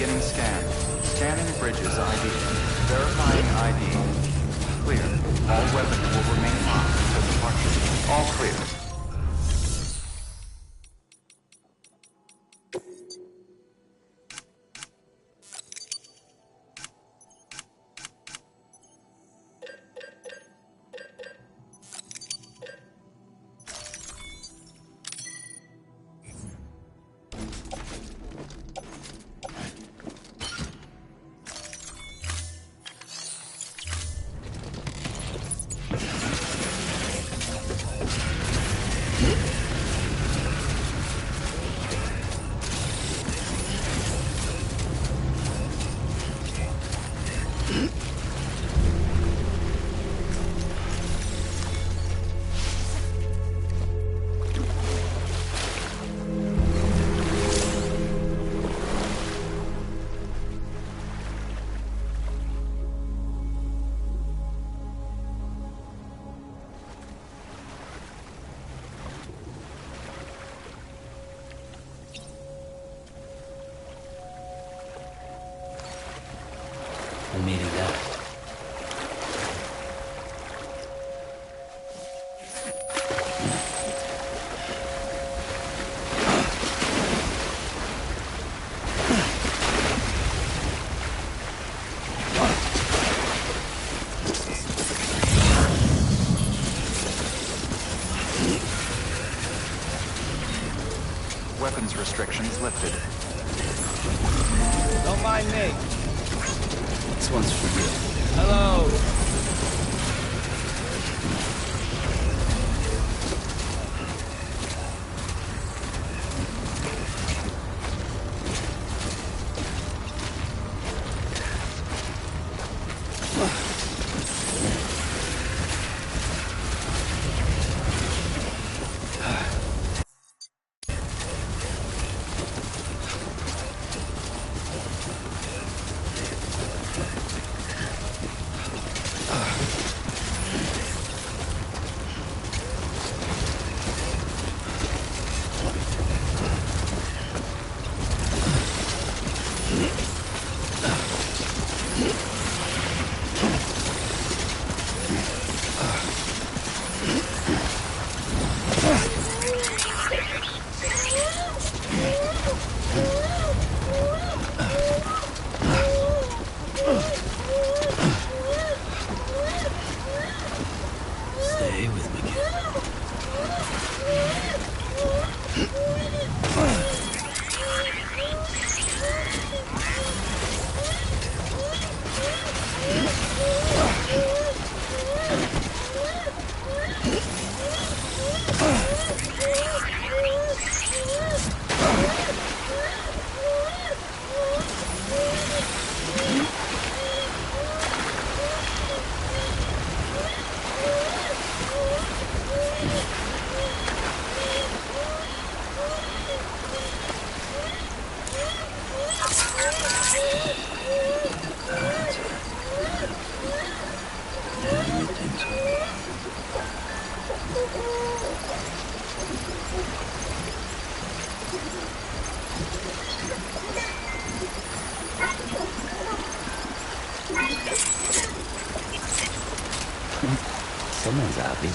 Beginning scan. Scanning bridges ID. Verifying ID. Clear. All weapons will remain locked until departure. All clear. I'm meeting that. Weapons restrictions lifted. Don't mind me. This one's for you. Hello. Stay with me, kid. Someone's happy.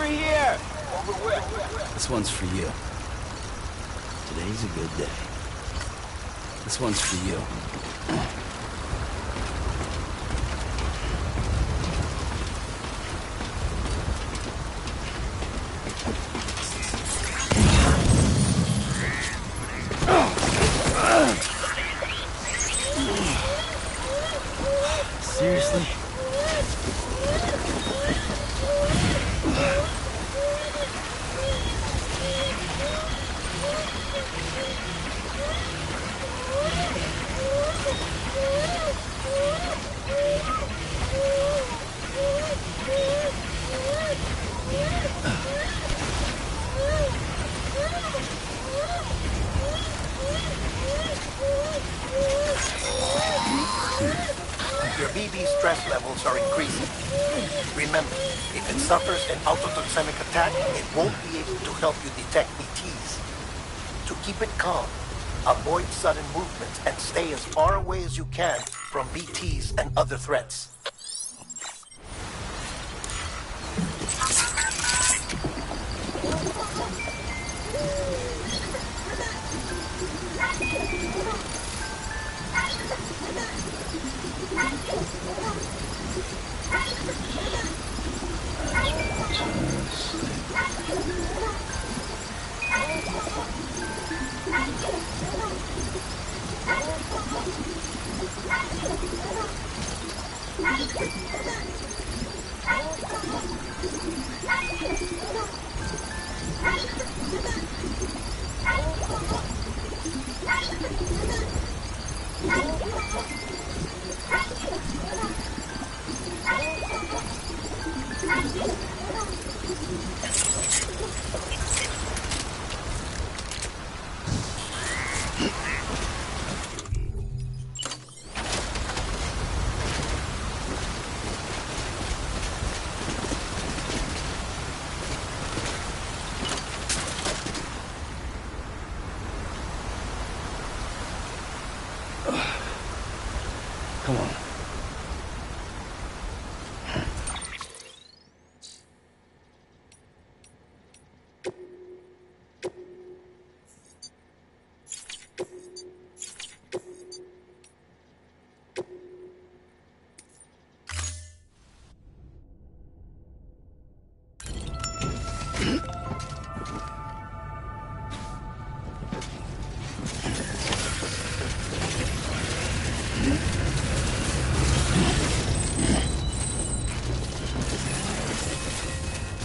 Over here! This one's for you. Today's a good day. This one's for you. Seriously? Your BB stress levels are increasing. Remember, if it suffers an autotoxemic attack, it won't be able to help you detect BTs. To keep it calm, avoid sudden movements and stay as far away as you can from BTs and other threats. Come on.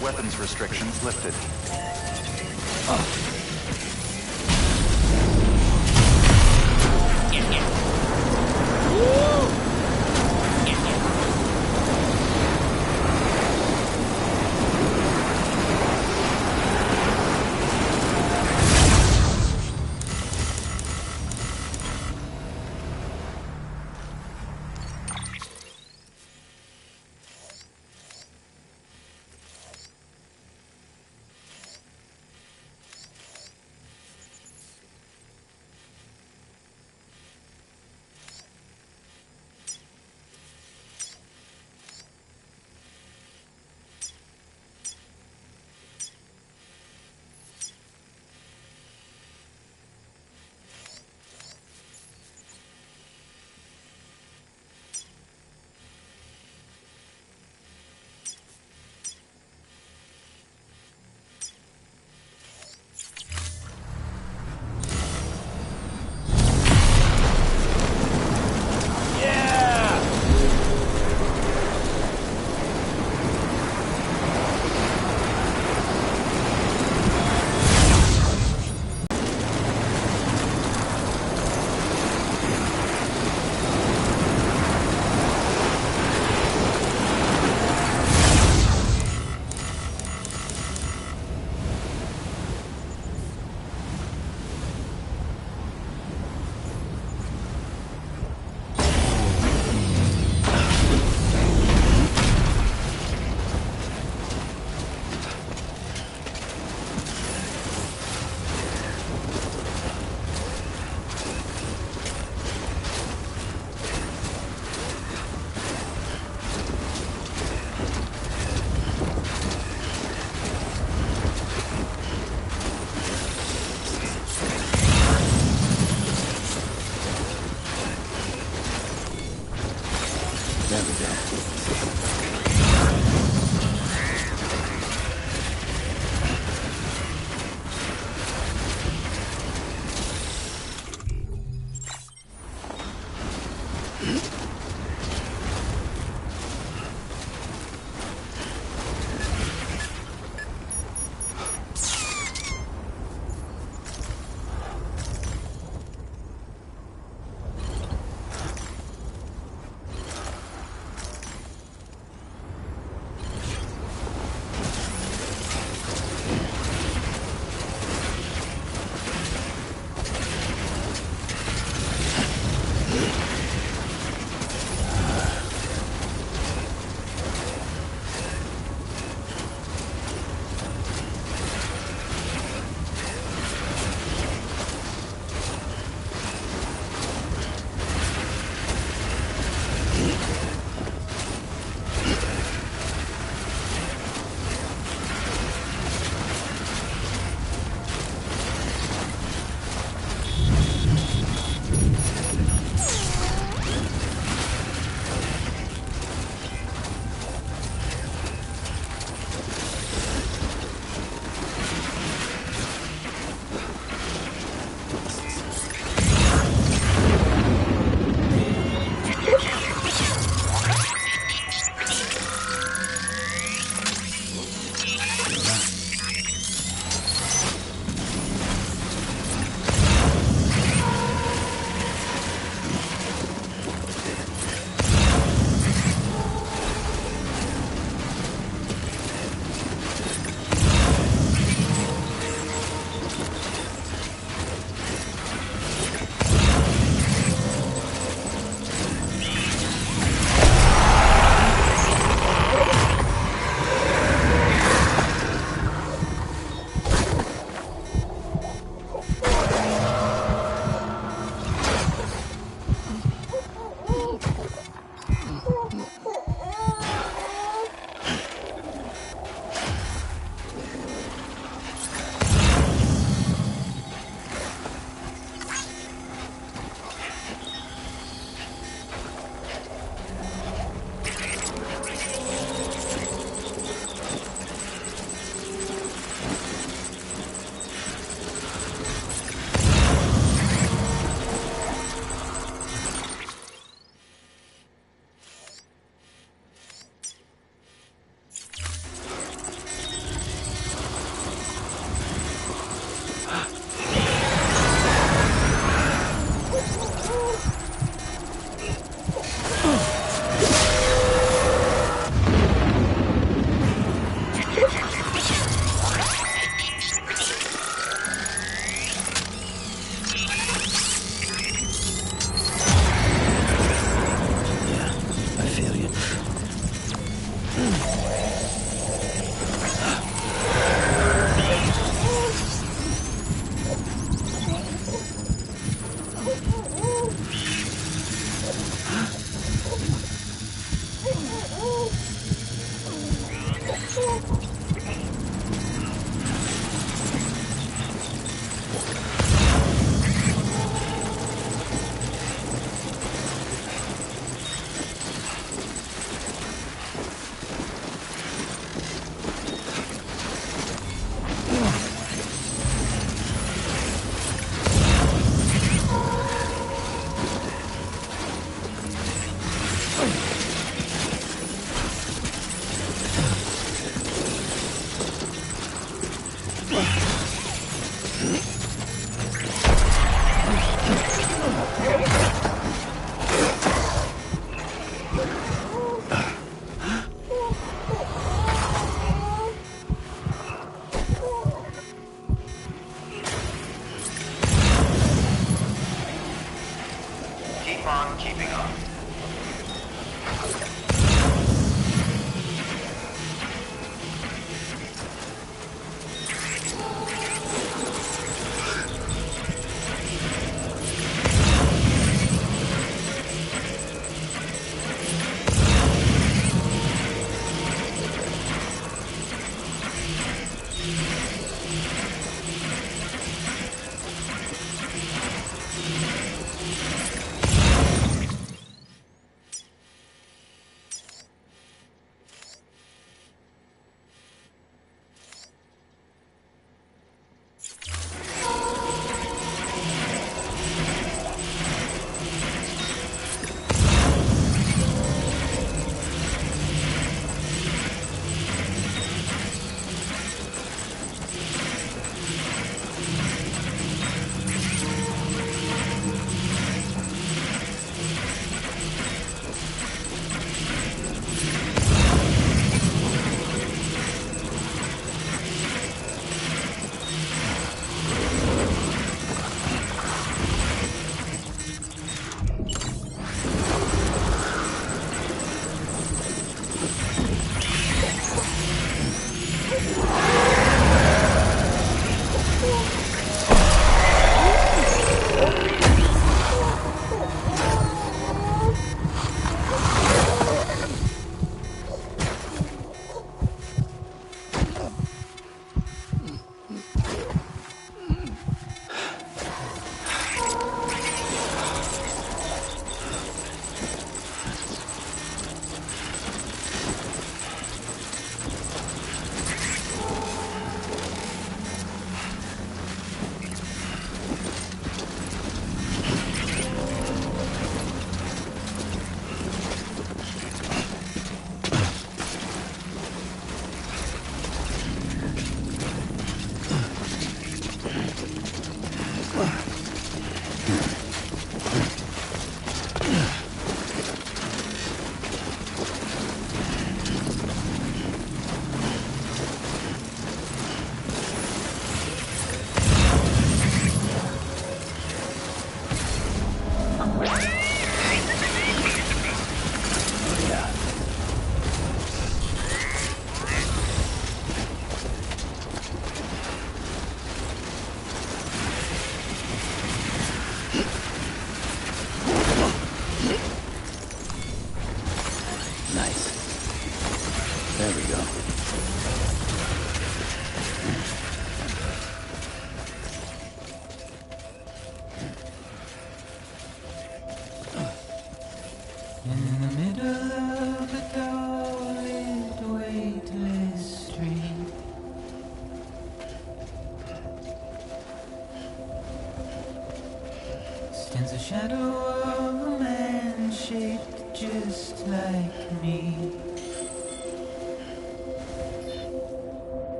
Weapons restrictions lifted. There we go.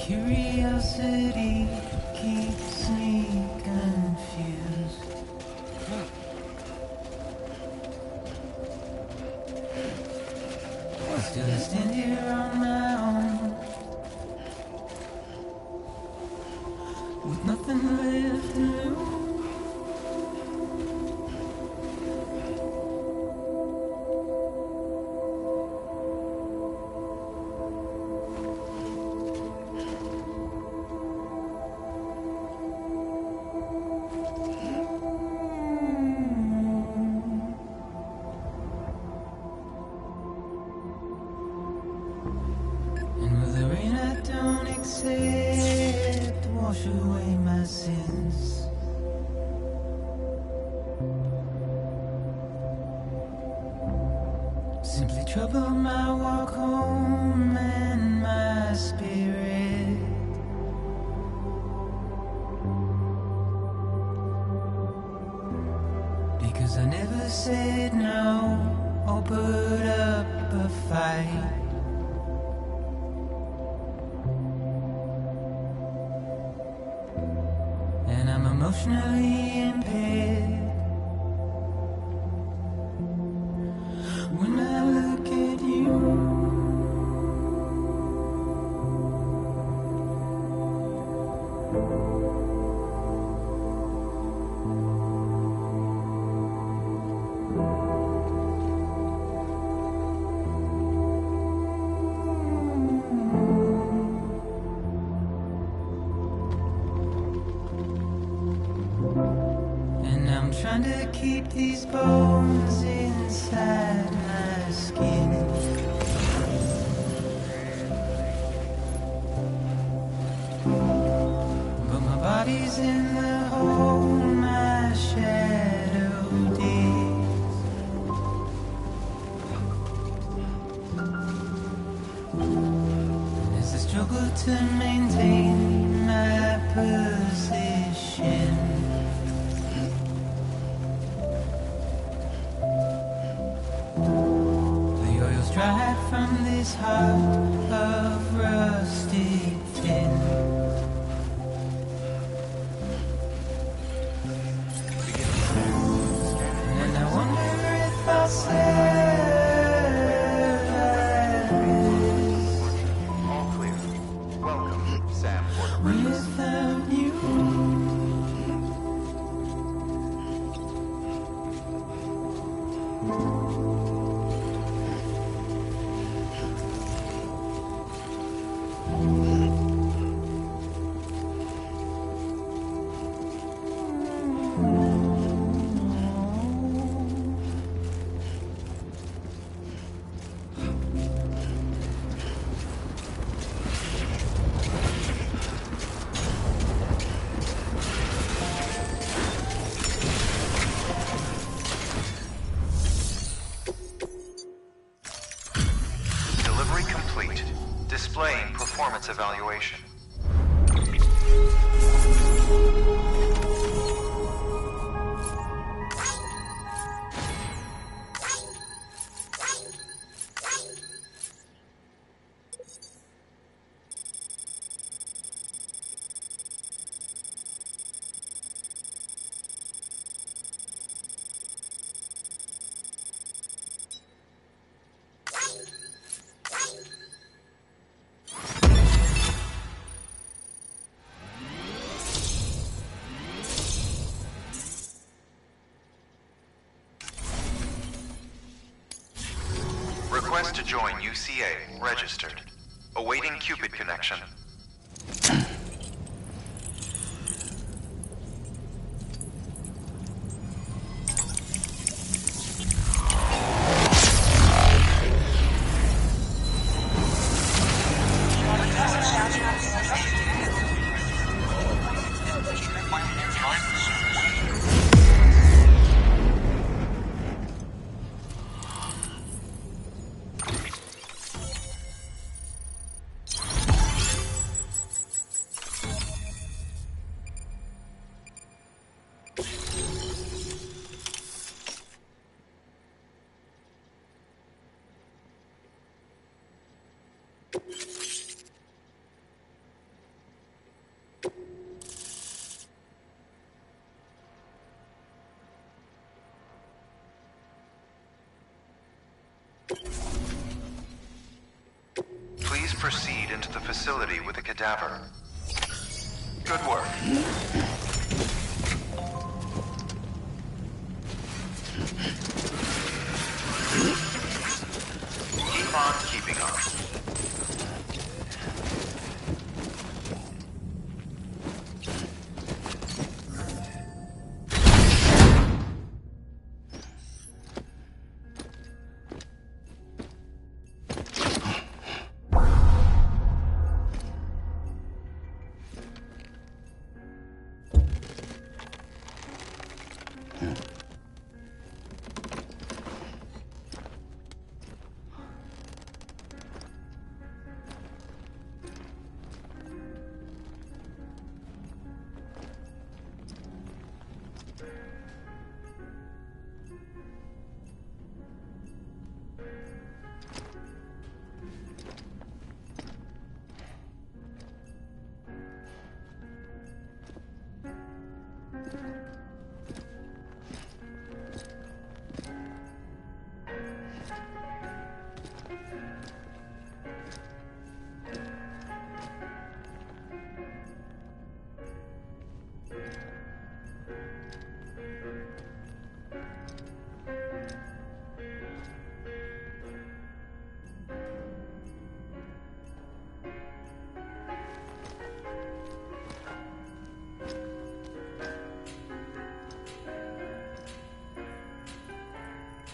Curiosity keeps me confused. Still I stand here on my own, with nothing left to lose. Wash away my sins. Simply trouble my walk home and my spirit. Because I never said no or put up a fight. Emotionally impaired. When I look at you, trying to keep these bones inside my skin. But my body's in the hole my shadow digs. As I struggle to maintain my position, dried from this heart of rusted tin. And I wonder if I'll All clear. Welcome, Sam Porter. without you. Displaying performance evaluation. Request to join UCA. Registered. Awaiting Cupid connection. Please proceed into the facility with the cadaver. Good work. Keep on keeping on.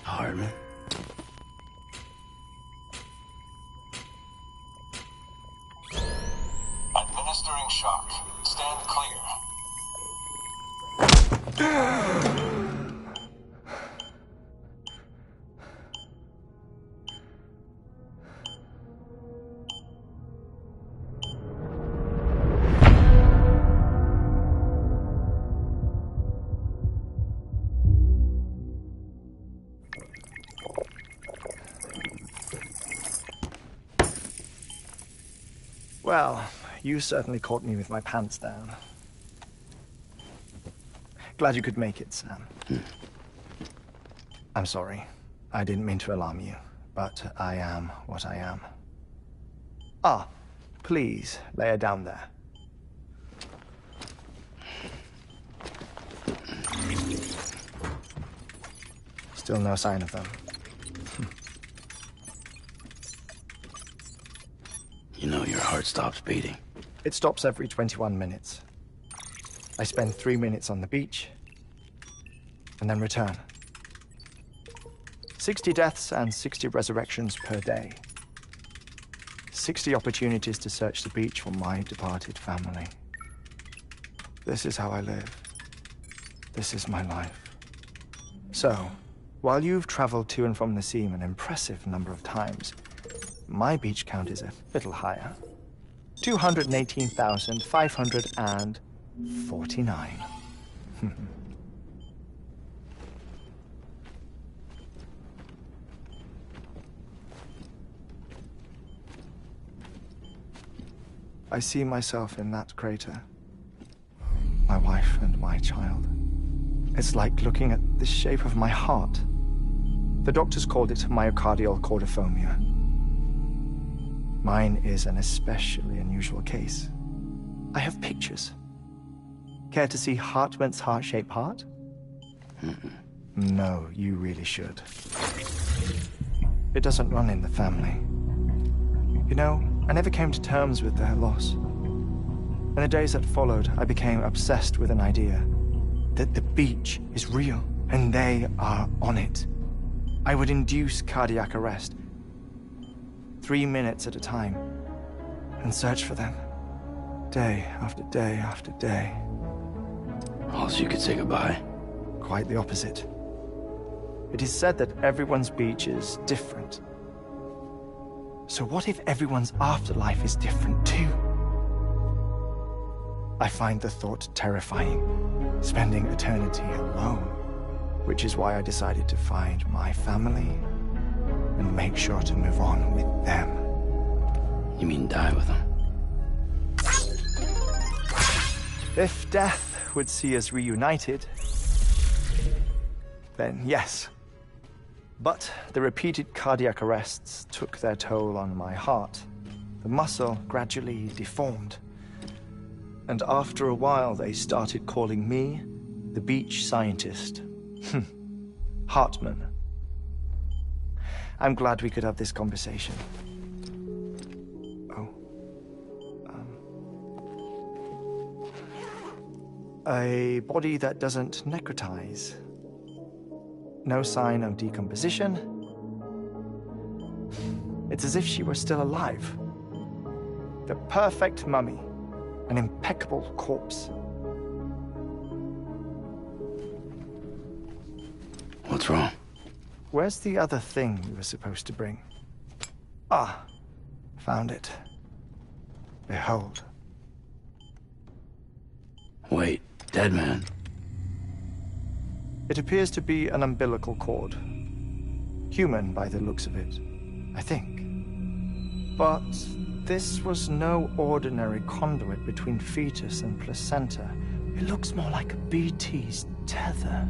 Hardman. Administering shock. Stand clear. Well, you certainly caught me with my pants down. Glad you could make it, Sam. I'm sorry. I didn't mean to alarm you, but I am what I am. Ah, please, lay her down there. Still no sign of them. You know your heart stops beating. It stops every 21 minutes. I spend 3 minutes on the beach, and then return. 60 deaths and 60 resurrections per day. 60 opportunities to search the beach for my departed family. This is how I live. This is my life. So, while you've traveled to and from the scene an impressive number of times, my beach count is a little higher. 218,549. I see myself in that crater. My wife and my child. It's like looking at the shape of my heart. The doctors called it myocardial cordiformia. Mine is an especially unusual case. I have pictures. Care to see Hartman's heart-shaped heart? No, you really should. It doesn't run in the family. You know, I never came to terms with their loss. In the days that followed, I became obsessed with an idea that the beach is real and they are on it. I would induce cardiac arrest, 3 minutes at a time, and search for them, day after day after day. Also, you could say goodbye. Quite the opposite. It is said that everyone's beach is different. So what if everyone's afterlife is different too? I find the thought terrifying, spending eternity alone, which is why I decided to find my family and make sure to move on with them. You mean die with them? If death would see us reunited, then yes. But the repeated cardiac arrests took their toll on my heart. The muscle gradually deformed. And after a while, they started calling me the beach scientist. Hartman. I'm glad we could have this conversation. A body that doesn't necrotize. No sign of decomposition. It's as if she were still alive. The perfect mummy. An impeccable corpse. What's wrong? Where's the other thing you were supposed to bring? Ah, found it. Behold. Wait, dead man? It appears to be an umbilical cord. Human by the looks of it, I think. But this was no ordinary conduit between fetus and placenta. It looks more like a BT's tether.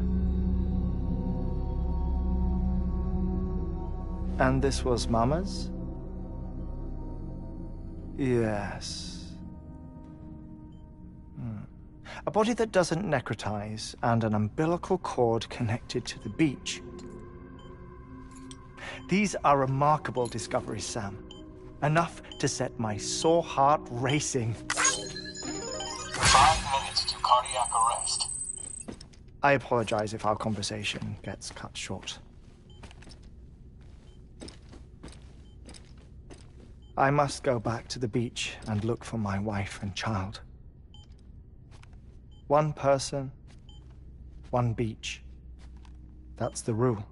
And this was Mama's? Yes. A body that doesn't necrotize and an umbilical cord connected to the beach. These are remarkable discoveries, Sam. Enough to set my sore heart racing. 5 minutes to cardiac arrest. I apologize if our conversation gets cut short. I must go back to the beach and look for my wife and child. One person, one beach. That's the rule.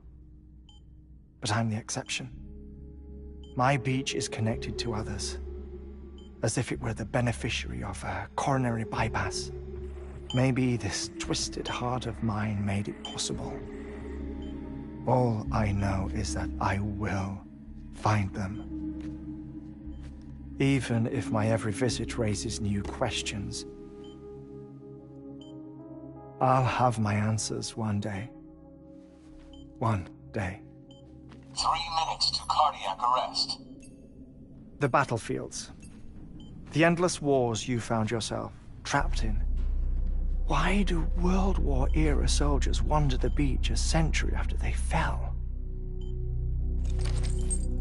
But I'm the exception. My beach is connected to others, as if it were the beneficiary of a coronary bypass. Maybe this twisted heart of mine made it possible. All I know is that I will find them. Even if my every visit raises new questions, I'll have my answers one day. One day. 3 minutes to cardiac arrest. The battlefields. The endless wars you found yourself trapped in. Why do World War-era soldiers wander the beach a century after they fell?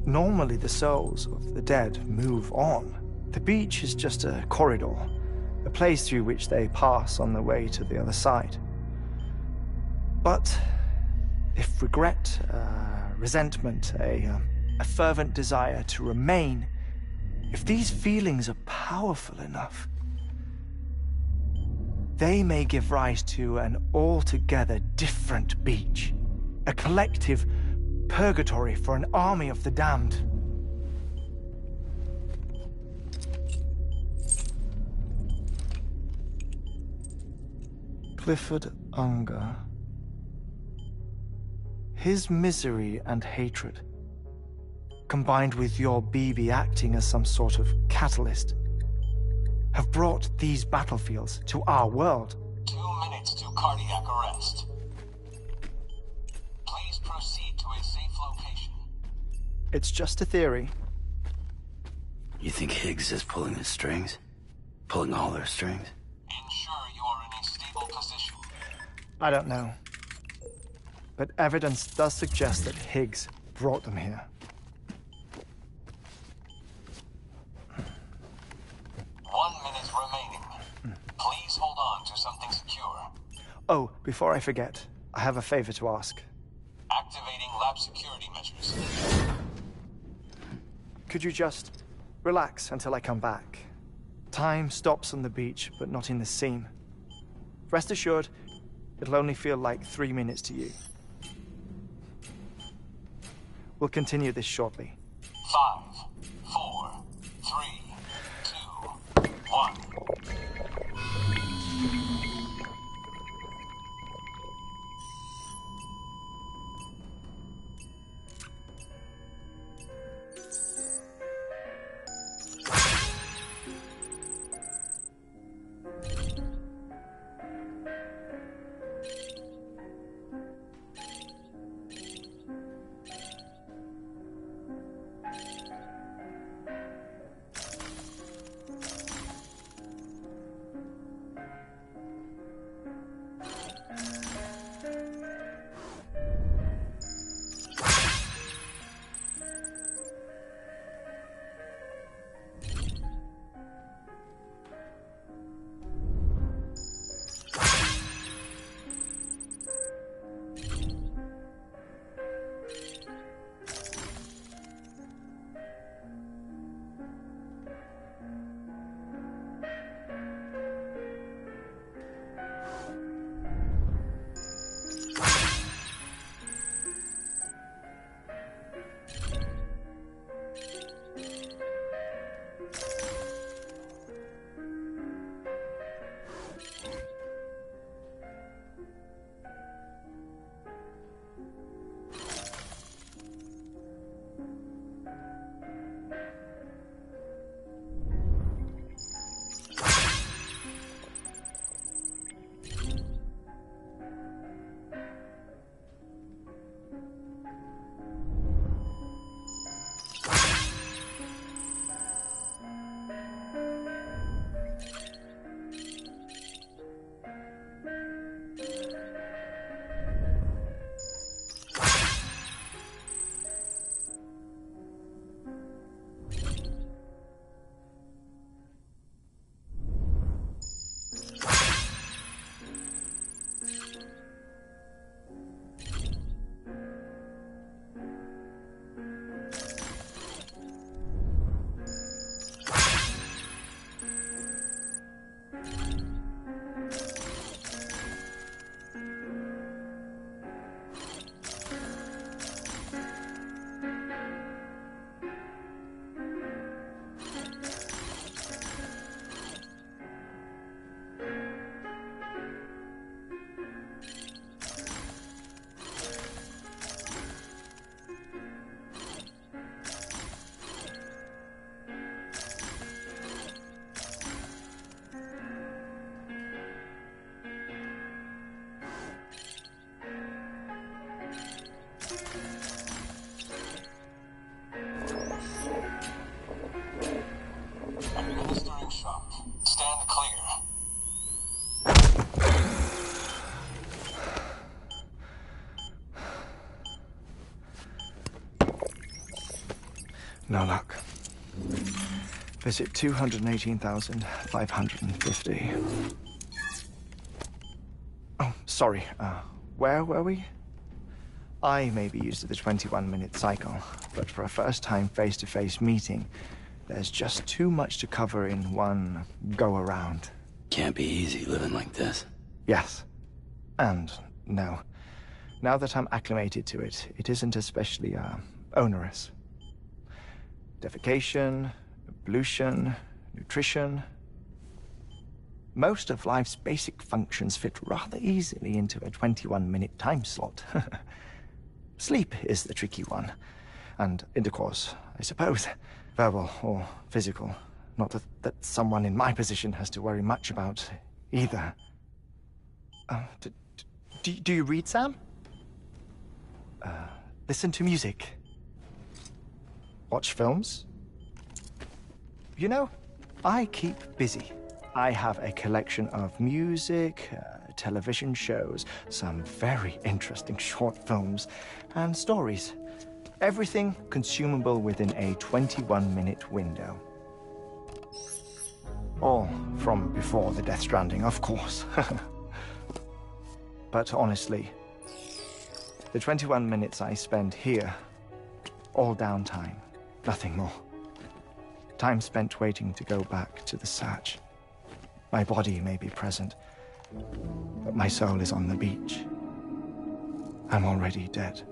Normally the souls of the dead move on. The beach is just a corridor, a place through which they pass on the way to the other side. But if regret, resentment, a fervent desire to remain, if these feelings are powerful enough, they may give rise to an altogether different beach, a collective purgatory for an army of the damned. Clifford Unger. His misery and hatred, combined with your BB acting as some sort of catalyst, have brought these battlefields to our world. 2 minutes to cardiac arrest. Please proceed to a safe location. It's just a theory. You think Higgs is pulling the strings? Pulling all their strings? Ensure you are in a stable position. I don't know. But evidence does suggest that Higgs brought them here. 1 minute remaining. Please hold on to something secure. Oh, before I forget, I have a favor to ask. Activating lab security measures. Could you just relax until I come back? Time stops on the beach, but not in the scene. Rest assured, it'll only feel like 3 minutes to you. We'll continue this shortly. 5, 4, 3, 2, 1. No luck. Visit 218,550. Oh, sorry. Where were we? I may be used to the 21-minute cycle, but for a first-time face-to-face meeting, there's just too much to cover in one go-around. Can't be easy living like this. Yes. And no. Now that I'm acclimated to it, it isn't especially, onerous. Defecation, pollution, nutrition. Most of life's basic functions fit rather easily into a 21-minute time slot. Sleep is the tricky one. And intercourse, I suppose. Verbal or physical. Not that someone in my position has to worry much about either. Do you read, Sam? Listen to music. Watch films. You know, I keep busy. I have a collection of music, television shows, some very interesting short films, and stories. Everything consumable within a 21-minute window. All from before the Death Stranding, of course. But honestly, the 21 minutes I spend here, all downtime, nothing more. Time spent waiting to go back to the search. My body may be present, but my soul is on the beach. I'm already dead.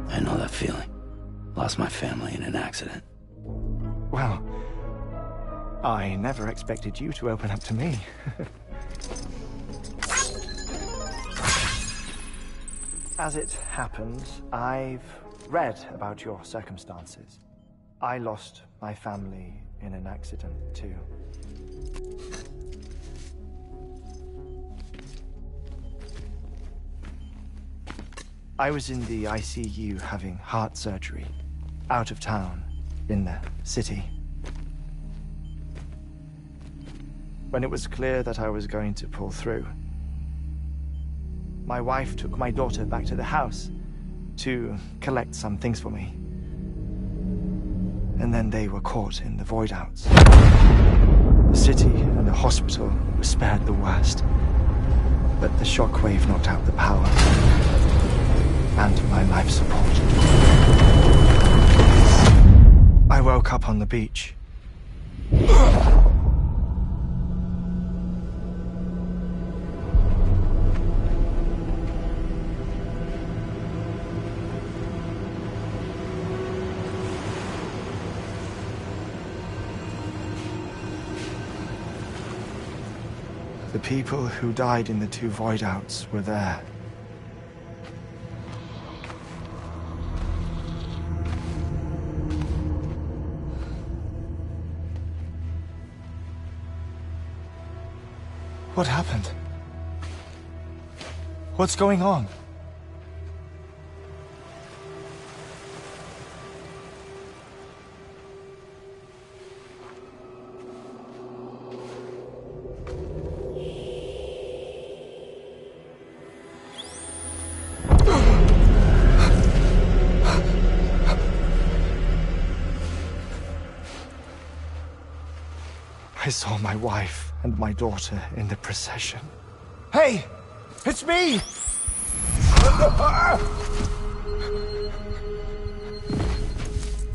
I know that feeling. Lost my family in an accident. Well, I never expected you to open up to me. As it happens, I've read about your circumstances. I lost my family in an accident, too. I was in the ICU having heart surgery, out of town, in the city. When it was clear that I was going to pull through, my wife took my daughter back to the house to collect some things for me. And then they were caught in the void-outs. The city and the hospital were spared the worst, but the shockwave knocked out the power and my life support. I woke up on the beach. The people who died in the two void-outs were there. What happened? What's going on? I saw my wife and my daughter in the procession. Hey! It's me!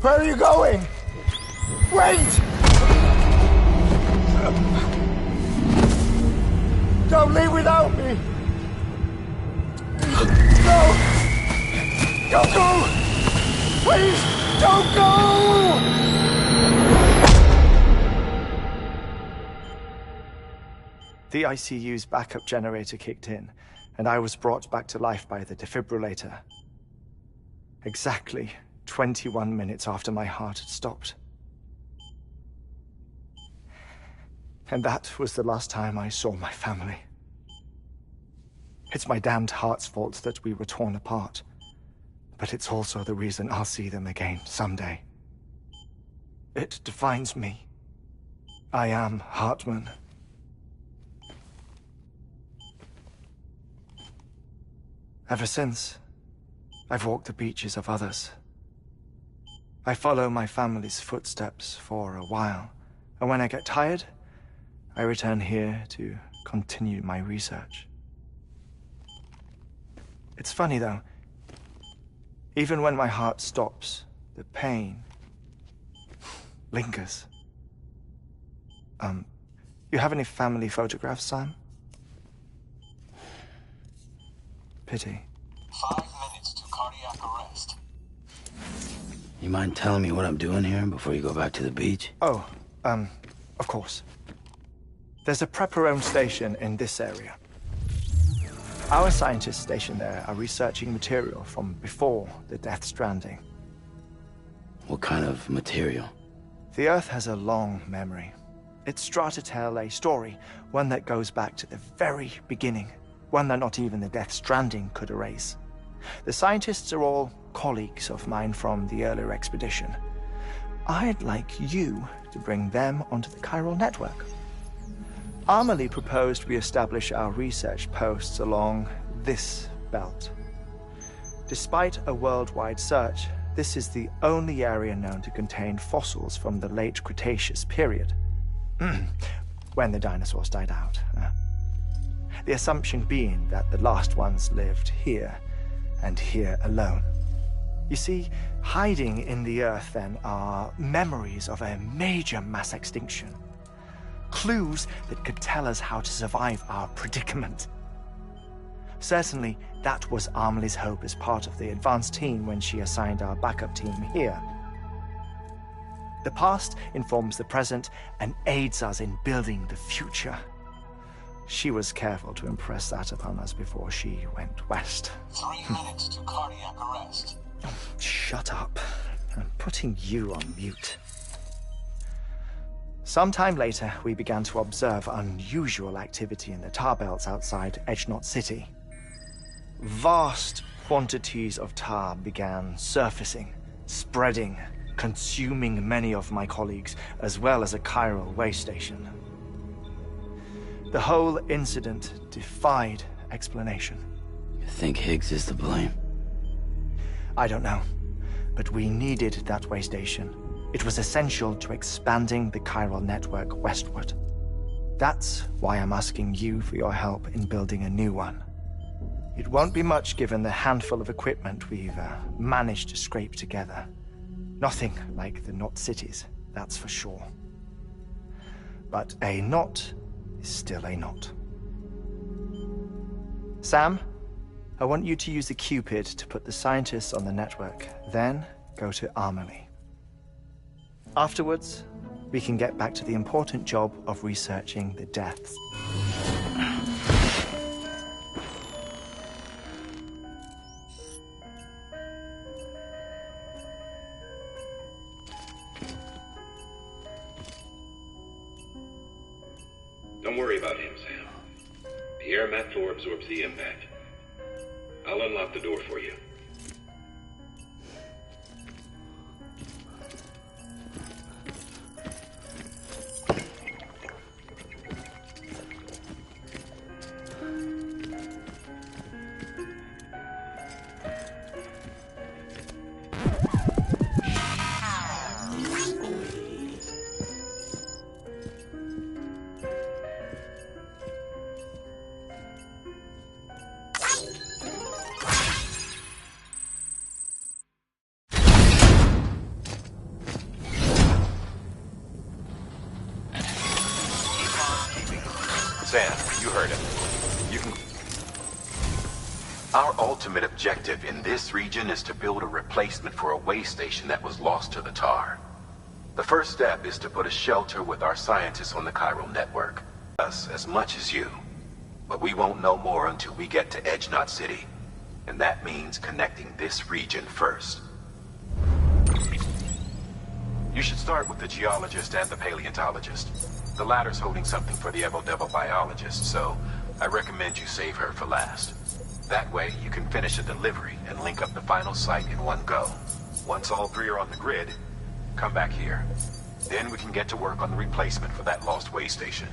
Where are you going? Wait! Don't leave without me! No! Don't go! Please, don't go! The ICU's backup generator kicked in, and I was brought back to life by the defibrillator. Exactly 21 minutes after my heart had stopped. And that was the last time I saw my family. It's my damned heart's fault that we were torn apart, but it's also the reason I'll see them again someday. It defines me. I am Hartman. Ever since, I've walked the beaches of others, I follow my family's footsteps for a while, and when I get tired, I return here to continue my research. It's funny though, even when my heart stops, the pain lingers. You have any family photographs, Sam? Pity. 5 minutes to cardiac arrest. You mind telling me what I'm doing here before you go back to the beach? Oh, of course. There's a prep-your-own station in this area. Our scientists stationed there are researching material from before the Death Stranding. What kind of material? The Earth has a long memory. It's trying to tell a story, one that goes back to the very beginning, one that not even the Death Stranding could erase. The scientists are all colleagues of mine from the earlier expedition. I'd like you to bring them onto the chiral network. Amelie proposed we establish our research posts along this belt. Despite a worldwide search, this is the only area known to contain fossils from the late Cretaceous period, when the dinosaurs died out. The assumption being that the last ones lived here, and here alone. You see, hiding in the Earth, then, are memories of a major mass extinction. Clues that could tell us how to survive our predicament. Certainly, that was Amelie's hope as part of the advanced team when she assigned our backup team here. The past informs the present and aids us in building the future. She was careful to impress that upon us before she went west. 3 minutes to cardiac arrest. Shut up. I'm putting you on mute. Sometime later, we began to observe unusual activity in the tar belts outside Edgenot City. Vast quantities of tar began surfacing, spreading, consuming many of my colleagues, as well as a chiral way station. The whole incident defied explanation. You think Higgs is to blame? I don't know, but we needed that way station. It was essential to expanding the chiral network westward. That's why I'm asking you for your help in building a new one. It won't be much given the handful of equipment we've managed to scrape together. Nothing like the knot cities, that's for sure. But a knot is still a knot. Sam, I want you to use the Cupid to put the scientists on the network, then go to Amelie. Afterwards, we can get back to the important job of researching the deaths. Don't worry about him, Sam. The air mat floor absorbs the impact. I'll unlock the door for you. Sam, you heard him. You can... Our ultimate objective in this region is to build a replacement for a way station that was lost to the tar. The first step is to put a shelter with our scientists on the chiral network. Us as much as you. But we won't know more until we get to Edgenot City. And that means connecting this region first. You should start with the geologist and the paleontologist. The latter's holding something for the Evo-Devo biologist, so I recommend you save her for last. That way, you can finish a delivery and link up the final site in one go. Once all three are on the grid, come back here. Then we can get to work on the replacement for that lost way station.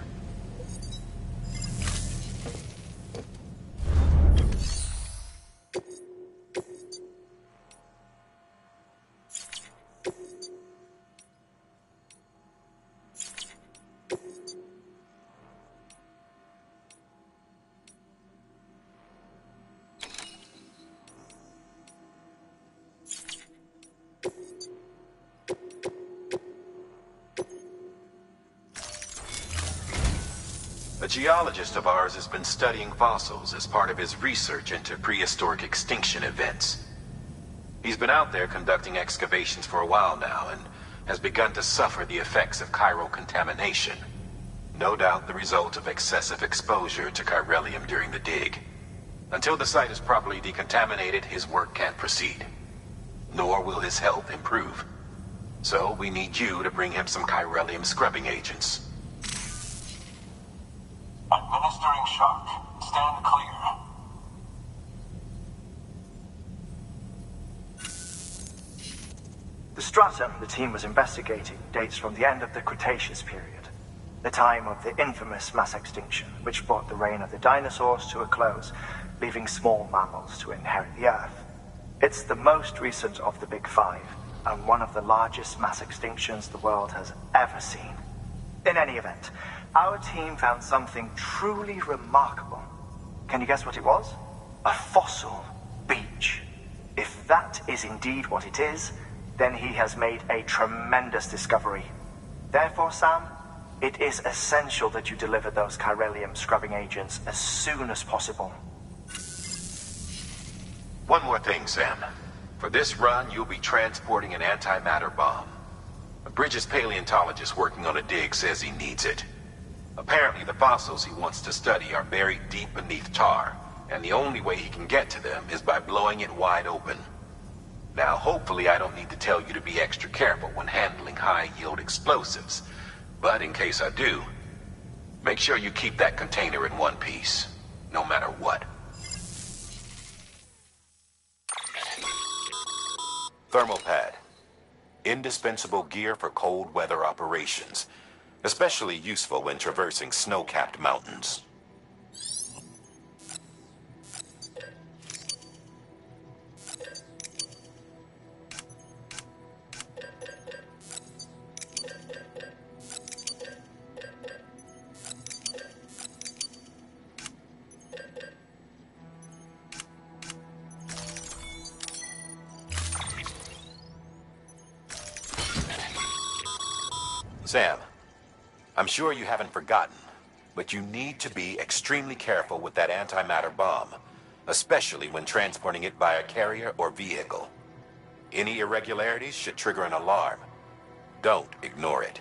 A geologist of ours has been studying fossils as part of his research into prehistoric extinction events. He's been out there conducting excavations for a while now and has begun to suffer the effects of chiral contamination. No doubt the result of excessive exposure to chiralium during the dig. Until the site is properly decontaminated, his work can't proceed. Nor will his health improve. So we need you to bring him some chiralium scrubbing agents. Administering shock. Stand clear. The stratum the team was investigating dates from the end of the Cretaceous period, the time of the infamous mass extinction, which brought the reign of the dinosaurs to a close, leaving small mammals to inherit the Earth. It's the most recent of the Big Five, and one of the largest mass extinctions the world has ever seen. In any event, our team found something truly remarkable. Can you guess what it was? A fossil beach. If that is indeed what it is, then he has made a tremendous discovery. Therefore, Sam, it is essential that you deliver those chiralium scrubbing agents as soon as possible. One more thing, Sam. For this run, you'll be transporting an antimatter bomb. A Bridges paleontologist working on a dig says he needs it. Apparently, the fossils he wants to study are buried deep beneath tar, and the only way he can get to them is by blowing it wide open. Now, hopefully I don't need to tell you to be extra careful when handling high-yield explosives. But in case I do, make sure you keep that container in one piece, no matter what. Thermal pad. Indispensable gear for cold weather operations, especially useful when traversing snow-capped mountains. Sam, I'm sure you haven't forgotten, but you need to be extremely careful with that antimatter bomb, especially when transporting it by a carrier or vehicle. Any irregularities should trigger an alarm. Don't ignore it.